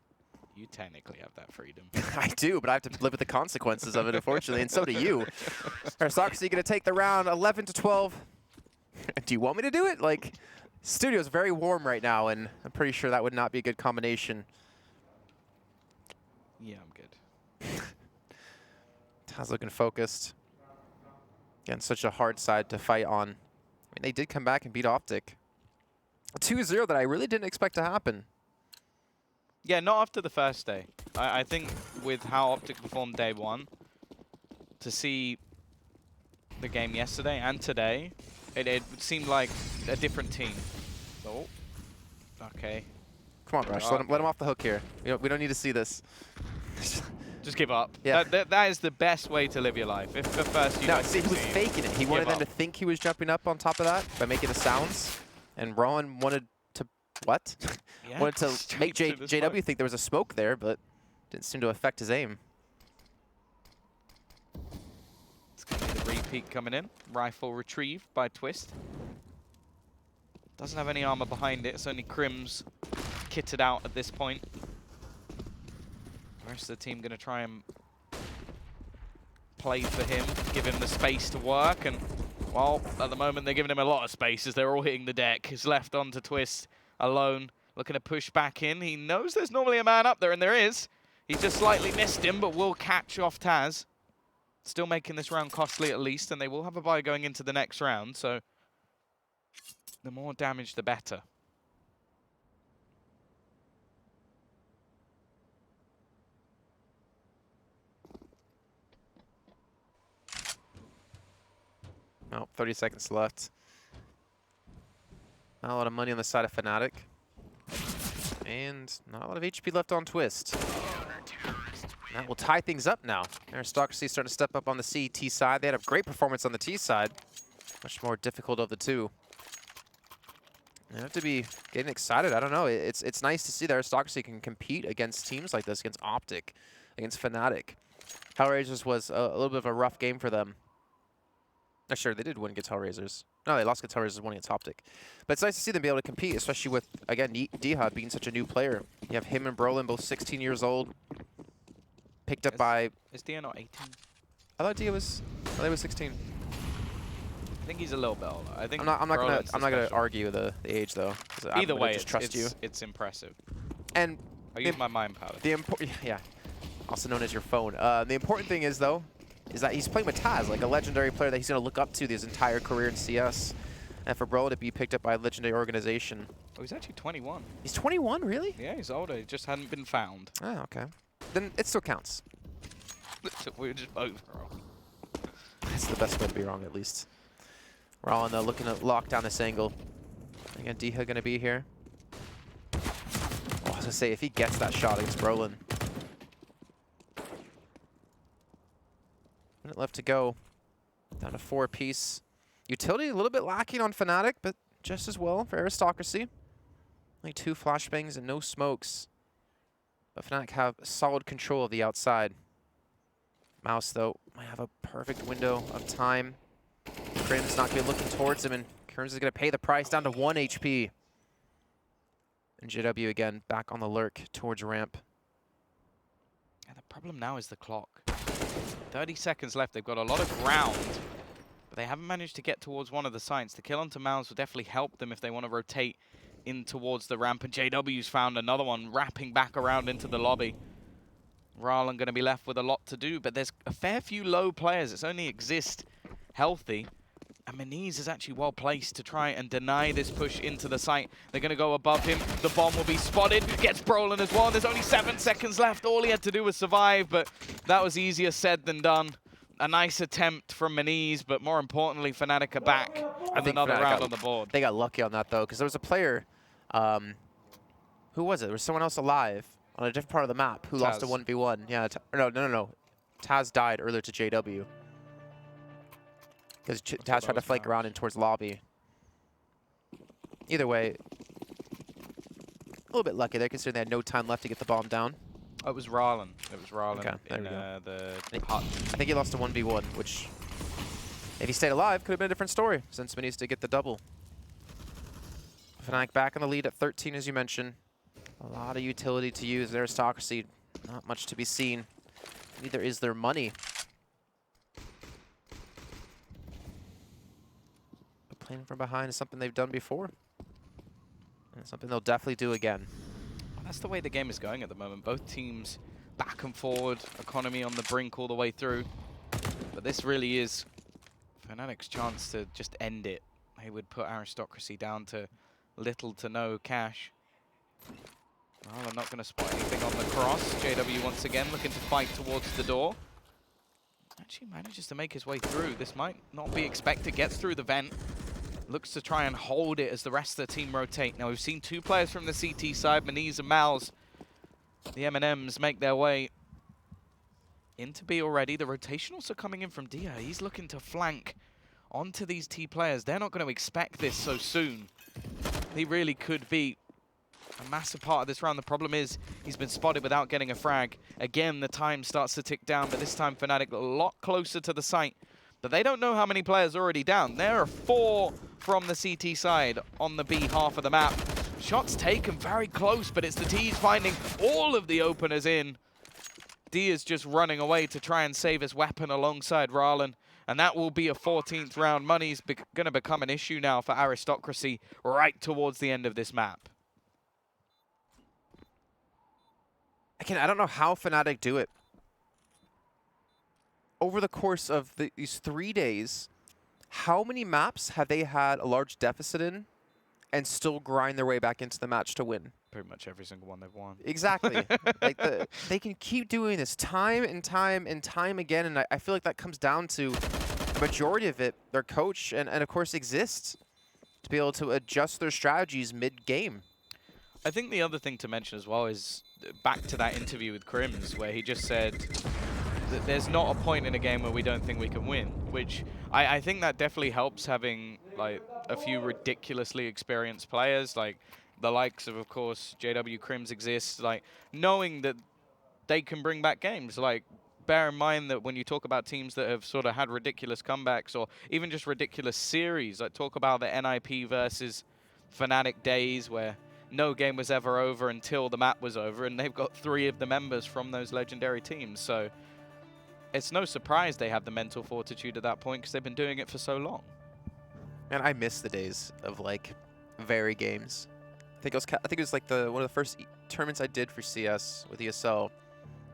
[SPEAKER 1] You technically have that freedom.
[SPEAKER 2] I do, but I have to live with the consequences of it, unfortunately, and so do you. Aristocracy going to take the round 11-12. Do you want me to do it? Like, studio's very warm right now, and I'm pretty sure that would not be a good combination.
[SPEAKER 1] Yeah, I'm good.
[SPEAKER 2] Taz looking focused. Again, such a hard side to fight on. I mean, they did come back and beat Optic. A 2-0 that I really didn't expect to happen.
[SPEAKER 1] Yeah, not after the first day. I think with how Optic performed day one, to see the game yesterday and today, it seemed like a different team. Oh, okay.
[SPEAKER 2] Come on, Rush, let him off the hook here. We don't need to see this.
[SPEAKER 1] Just give up.
[SPEAKER 2] Yeah.
[SPEAKER 1] That is the best way to live your life. If the first you
[SPEAKER 2] No, see, he was faking it. He wanted them to think he was jumping up on top of that by making the sounds, and Rowan wanted to what?
[SPEAKER 1] Yeah,
[SPEAKER 2] wanted to make JW think there was a smoke there, but didn't seem to affect his aim.
[SPEAKER 1] It's going to be the repeat coming in. Rifle retrieved by Twist. Doesn't have any armor behind it. It's only Crim's kitted out at this point. The rest of the team going to try and play for him, give him the space to work. And, well, at the moment, they're giving him a lot of space as they're all hitting the deck. He's left on to Twist alone, looking to push back in. He knows there's normally a man up there, and there is. He just slightly missed him, but will catch off Taz. Still making this round costly at least, and they will have a bye going into the next round, so the more damage, the better.
[SPEAKER 2] Oh, 30 seconds left. Not a lot of money on the side of Fnatic. And not a lot of HP left on Twist. That will tie things up now. Aristocracy starting to step up on the CT side. They had a great performance on the T side. Much more difficult of the two. They have to be getting excited. I don't know. It's nice to see that Aristocracy can compete against teams like this, against Optic, against Fnatic. Hellraisers was a little bit of a rough game for them. Sure, they did win against Hellraisers. No, they lost against Hellraisers, winning against Optic. But it's nice to see them be able to compete, especially with, again, Dihad being such a new player. You have him and Brolin, both 16 years old. Picked up by...
[SPEAKER 1] Is Dia not 18?
[SPEAKER 2] I thought Dia was... I thought he was 16.
[SPEAKER 1] I think he's a little bit older. I think
[SPEAKER 2] I'm not gonna argue the age though.
[SPEAKER 1] Either way,
[SPEAKER 2] just trust you.
[SPEAKER 1] It's impressive.
[SPEAKER 2] And
[SPEAKER 1] I use my mind power.
[SPEAKER 2] Yeah, also known as your phone. The important thing is though, is that he's playing with Taz, like a legendary player that he's gonna look up to his entire career in CS. And for Brolin to be picked up by a legendary organization.
[SPEAKER 1] Oh, he's actually 21.
[SPEAKER 2] He's 21, really?
[SPEAKER 1] Yeah, he's older. He just hadn't been found.
[SPEAKER 2] Oh, okay. Then it still counts.
[SPEAKER 1] We were just both wrong.
[SPEAKER 2] That's the best way to be wrong, at least. We're all looking to lock down this angle. Again, Diha gonna be here. Oh, I was gonna say, if he gets that shot against Brolin. Minute left to go. Down to 4 apiece. Utility a little bit lacking on Fnatic, but just as well for Aristocracy. Only 2 flashbangs and no smokes. But Fnatic have solid control of the outside. Mouse, though, might have a perfect window of time. Crim's not going to be looking towards him, and Crim's is going to pay the price down to 1 HP. And JW again back on the lurk towards ramp.
[SPEAKER 1] Yeah, the problem now is the clock. 30 seconds left. They've got a lot of ground, but they haven't managed to get towards one of the sites. The kill onto Mouse will definitely help them if they want to rotate in towards the ramp, and JW's found another one wrapping back around into the lobby. Rarlan going to be left with a lot to do, but there's a fair few low players. It's only Exist healthy. And Maniz is actually well placed to try and deny this push into the site. They're going to go above him. The bomb will be spotted. Gets Brolin as well. There's only 7 seconds left. All he had to do was survive, but that was easier said than done. A nice attempt from Maniz, but more importantly, Fnatic are back with another round on the board.
[SPEAKER 2] They got lucky on that, though, because there was a player, who was it? There was someone else alive on a different part of the map who lost a 1v1. Yeah, no. Taz died earlier to JW. Because Taz tried to flank around in towards lobby. Either way, a little bit lucky there, considering they had no time left to get the bomb down.
[SPEAKER 1] Oh, it was Rarlan. It was Rarlan
[SPEAKER 2] okay,
[SPEAKER 1] in the hut.
[SPEAKER 2] I think he lost a 1v1, which If he stayed alive, could have been a different story, since he needs to get the double. Fnatic back in the lead at 13, as you mentioned. A lot of utility to use. Aristocracy, not much to be seen. Neither is their money. But playing from behind is something they've done before. And it's something they'll definitely do again.
[SPEAKER 1] Well, that's the way the game is going at the moment. Both teams back and forward, economy on the brink all the way through. But this really is Fnatic's chance to just end it. They would put Aristocracy down to little to no cash. Well, I'm not going to spot anything on the cross. JW once again looking to fight towards the door. Actually manages to make his way through. This might not be expected. Gets through the vent. Looks to try and hold it as the rest of the team rotate. Now we've seen two players from the CT side, Maniz and Malz. The M&Ms make their way into B already. The rotationals are coming in from Dia. He's looking to flank onto these T players. They're not going to expect this so soon. He really could be a massive part of this round. The problem is he's been spotted without getting a frag. Again, the time starts to tick down, but this time Fnatic a lot closer to the site. But they don't know how many players are already down. There are 4 from the CT side on the B half of the map. Shots taken very close, but it's the T's finding all of the openers in. D is just running away to try and save his weapon alongside Ralen. And that will be a 14th round. Money's going to become an issue now for Aristocracy right towards the end of this map.
[SPEAKER 2] Again, I don't know how Fnatic do it. Over the course of these 3 days, how many maps have they had a large deficit in and still grind their way back into the match to win?
[SPEAKER 1] Pretty much every single one they've won.
[SPEAKER 2] Exactly. Like they can keep doing this time and time and time again, and I feel like that comes down to the majority of it, their coach, and of course exists to be able to adjust their strategies mid-game.
[SPEAKER 1] I think the other thing to mention as well is back to that interview with Crims, where he just said that there's not a point in a game where we don't think we can win, which I think that definitely helps having like a few ridiculously experienced players, like the likes of course, JW Crims exists, like knowing that they can bring back games. Like, bear in mind that when you talk about teams that have sort of had ridiculous comebacks or even just ridiculous series, like talk about the NIP versus Fnatic days where no game was ever over until the map was over, and they've got 3 of the members from those legendary teams. So it's no surprise they have the mental fortitude at that point because they've been doing it for so long.
[SPEAKER 2] And I miss the days of like very games. I think it was like one of the first tournaments I did for CS with ESL,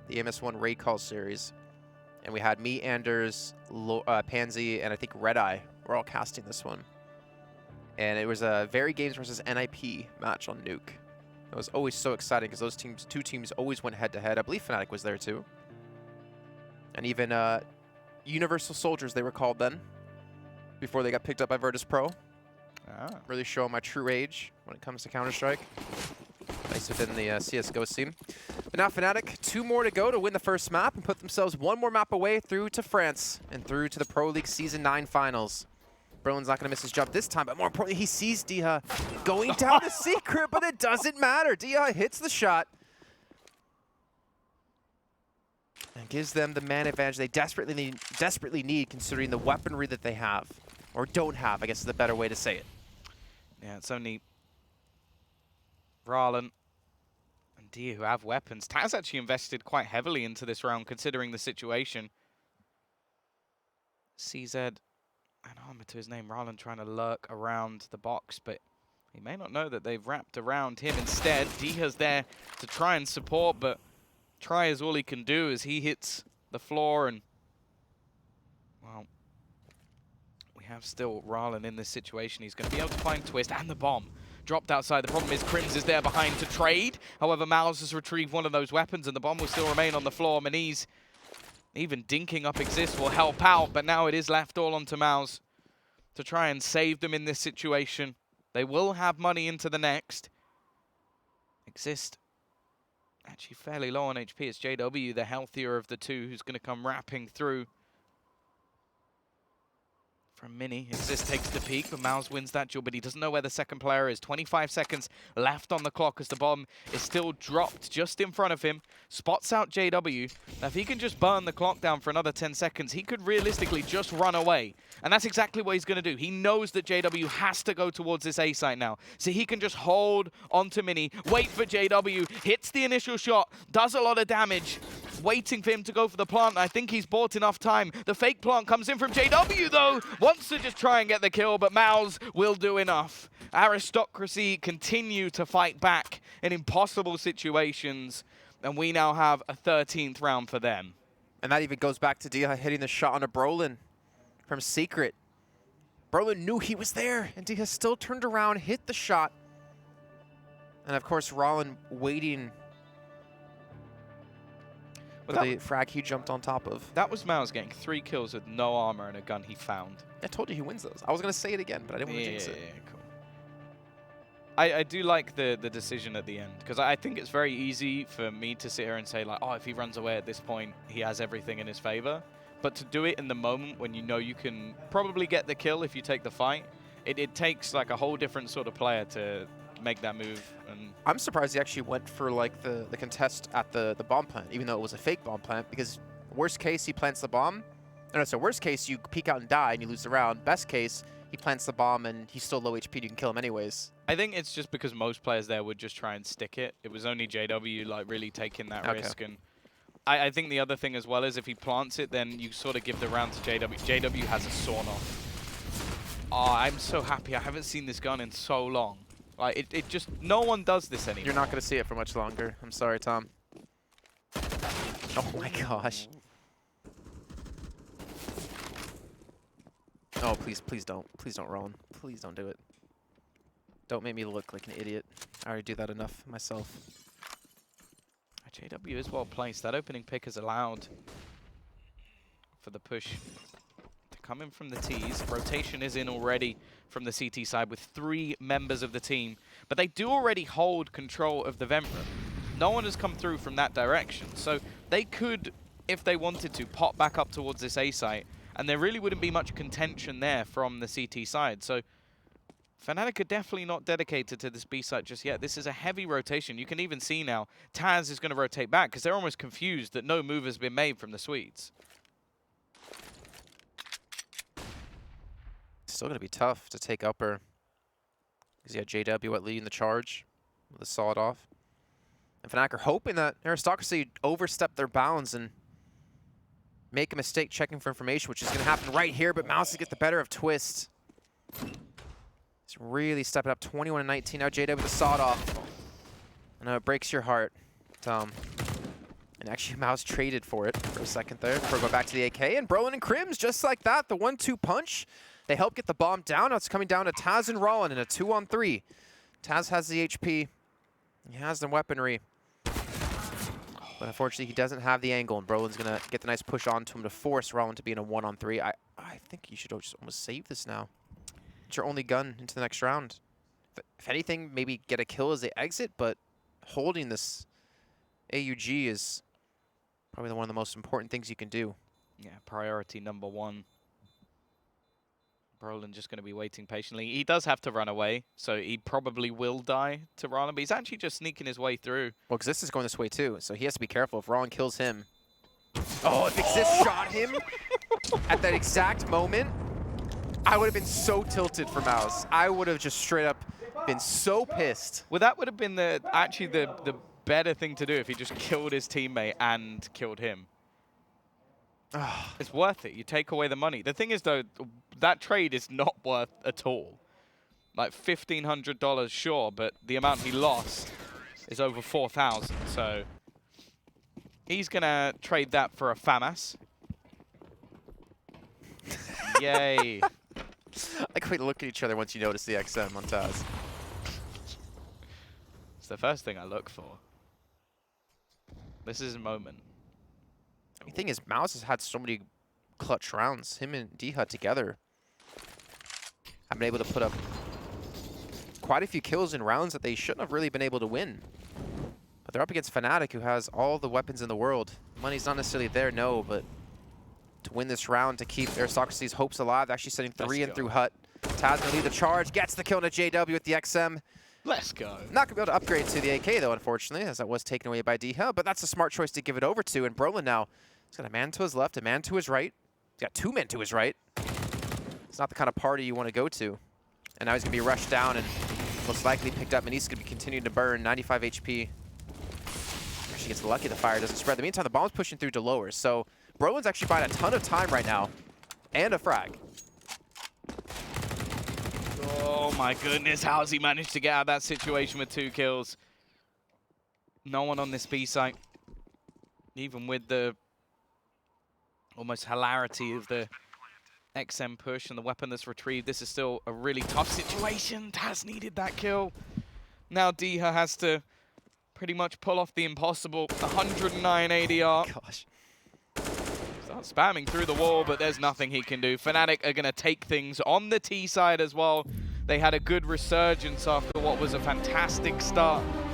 [SPEAKER 2] the MS1 Raid Call series, and we had me, Anders, Pansy, and I think Red Eye were all casting this one. And it was a very games versus NIP match on Nuke. It was always so exciting because those two teams always went head-to-head. I believe Fnatic was there too. And even Universal Soldiers, they were called then, before they got picked up by Virtus Pro. Really showing my true age when it comes to Counter-Strike. Nice within the CSGO scene. But now Fnatic, 2 more to go to win the first map and put themselves 1 more map away through to France and through to the Pro League Season 9 finals. Brolin's not going to miss his jump this time, but more importantly, he sees Dia going down to secret, but it doesn't matter. Dia hits the shot and gives them the man advantage they desperately need considering the weaponry that they have. Or don't have, I guess is the better way to say it.
[SPEAKER 1] Yeah, it's only Ralen and Dia who have weapons. Taz actually invested quite heavily into this round considering the situation. CZ and armor to his name, Ralen trying to lurk around the box, but he may not know that they've wrapped around him instead. Dia's there to try and support, but try is all he can do as he hits the floor, and well, we have still Ralen in this situation. He's going to be able to find Twist and the bomb. Dropped outside. The problem is Crims is there behind to trade. However, Malz has retrieved one of those weapons and the bomb will still remain on the floor. Maniz, even dinking up Exist will help out, but now it is left all onto Malz to try and save them in this situation. They will have money into the next. Exist actually fairly low on HP. It's JW, the healthier of the two, who's going to come wrapping through. from Mini. Exist takes the peak, but Mouse wins that duel, but he doesn't know where the second player is. 25 seconds left on the clock as the bomb is still dropped just in front of him. Spots out JW. Now, if he can just burn the clock down for another 10 seconds, he could realistically just run away. And that's exactly what he's going to do. He knows that JW has to go towards this A site now. So he can just hold onto Mini, wait for JW, hits the initial shot, does a lot of damage, waiting for him to go for the plant. I think he's bought enough time. The fake plant comes in from JW, though. Wants to just try and get the kill, but Mouse will do enough. Aristocracy continue to fight back in impossible situations, and we now have a 13th round for them.
[SPEAKER 2] And that even goes back to Dia hitting the shot on a Brolin from Secret. Brolin knew he was there, and Dia still turned around, hit the shot. And of course, Rollin waiting for the frag he jumped on top of.
[SPEAKER 1] That was Mouse getting 3 kills with no armor and a gun he found.
[SPEAKER 2] I told you he wins those. I was going to say it again, but I didn't want to jinx it.
[SPEAKER 1] Yeah, cool. I do like the decision at the end, because I think it's very easy for me to sit here and say, like, oh, if he runs away at this point, he has everything in his favor. But to do it in the moment when you know you can probably get the kill if you take the fight, it takes like a whole different sort of player to make that move. And
[SPEAKER 2] I'm surprised he actually went for like the contest at the bomb plant, even though it was a fake bomb plant, because worst case, he plants the bomb. No, so worst case, you peek out and die and you lose the round. Best case, he plants the bomb and he's still low HP, you can kill him anyways.
[SPEAKER 1] I think it's just because most players there would just try and stick it. It was only JW like really taking that risk. And I think the other thing as well is if he plants it, then you sort of give the round to JW. JW has a sawn off. Oh, I'm so happy. I haven't seen this gun in so long. Like, it just, no one does this anymore.
[SPEAKER 2] You're not going to see it for much longer. I'm sorry, Tom. Oh my gosh. Oh, please don't. Please don't, Rollin. Please don't do it. Don't make me look like an idiot. I already do that enough myself.
[SPEAKER 1] JW is well placed. That opening pick is allowed for the push to come in from the T's. Rotation is in already from the CT side with 3 members of the team. But they do already hold control of the vent room. No one has come through from that direction. So they could, if they wanted to, pop back up towards this A site. And there really wouldn't be much contention there from the CT side. So Fnatic are definitely not dedicated to this B site just yet. This is a heavy rotation. You can even see now Taz is going to rotate back because they're almost confused that no move has been made from the Swedes.
[SPEAKER 2] Still going to be tough to take upper. Because JW leading the charge with a sawed off. And Fnatic are hoping that Aristocracy overstep their bounds and make a mistake checking for information, which is going to happen right here. But Mouse get the better of Twist. He's really stepping up, 21-19. Now JW with a sawed off. I know it breaks your heart, Tom. And actually, Mouse traded for it for a second there before going back to the AK. And Brolin and Crims, just like that, the 1-2 punch. They help get the bomb down. Now it's coming down to Taz and Rollin in a 2-on-3. Taz has the HP. He has the weaponry. But unfortunately, he doesn't have the angle, and Brolin's going to get the nice push onto him to force Rollin to be in a 1-on-3. I think you should just almost save this now. It's your only gun into the next round. If anything, maybe get a kill as they exit, but holding this AUG is probably one of the most important things you can do.
[SPEAKER 1] Yeah, priority number 1. Brolin just going to be waiting patiently. He does have to run away, so he probably will die to Rollin, but he's actually just sneaking his way through.
[SPEAKER 2] Well, because this is going this way too, so he has to be careful. If Rollin kills him... Oh, if Exist shot him at that exact moment, I would have been so tilted for Mouse. I would have just straight up been so pissed.
[SPEAKER 1] Well, that would have been actually the better thing to do if he just killed his teammate and killed him. It's worth it. You take away the money. The thing is, though, that trade is not worth at all. Like $1,500, sure, but the amount he lost is over 4,000. So he's gonna trade that for a FAMAS. Yay!
[SPEAKER 2] I quite look at each other once you notice the XM on Taz.
[SPEAKER 1] It's the first thing I look for. This is a moment.
[SPEAKER 2] The thing is, Mouse has had so many clutch rounds. Him and D-Hut together have been able to put up quite a few kills in rounds that they shouldn't have really been able to win. But they're up against Fnatic, who has all the weapons in the world. Money's not necessarily there, no, but to win this round to keep Aristocracy's hopes alive. They're actually sending 3 in through Hut. Taz gonna lead the charge, gets the kill to JW with the XM.
[SPEAKER 1] Let's go.
[SPEAKER 2] Not gonna be able to upgrade to the AK though, unfortunately, as that was taken away by Diha, but that's a smart choice to give it over to. And Brolin now, he's got a man to his left, a man to his right. He's got 2 men to his right. It's not the kind of party you want to go to. And now he's gonna be rushed down and most likely picked up. Manise is gonna be continuing to burn, 95 HP. Actually gets lucky the fire doesn't spread. In the meantime, the bomb's pushing through to lowers. So Brolin's actually buying a ton of time right now. And a frag.
[SPEAKER 1] Oh my goodness, how's he managed to get out of that situation with 2 kills? No one on this B site. Even with the almost hilarity of the XM push and the weapon that's retrieved, this is still a really tough situation. Taz needed that kill. Now Diha has to pretty much pull off the impossible. 109 ADR.
[SPEAKER 2] Gosh.
[SPEAKER 1] Start spamming through the wall, but there's nothing he can do. Fnatic are going to take things on the T side as well. They had a good resurgence after what was a fantastic start from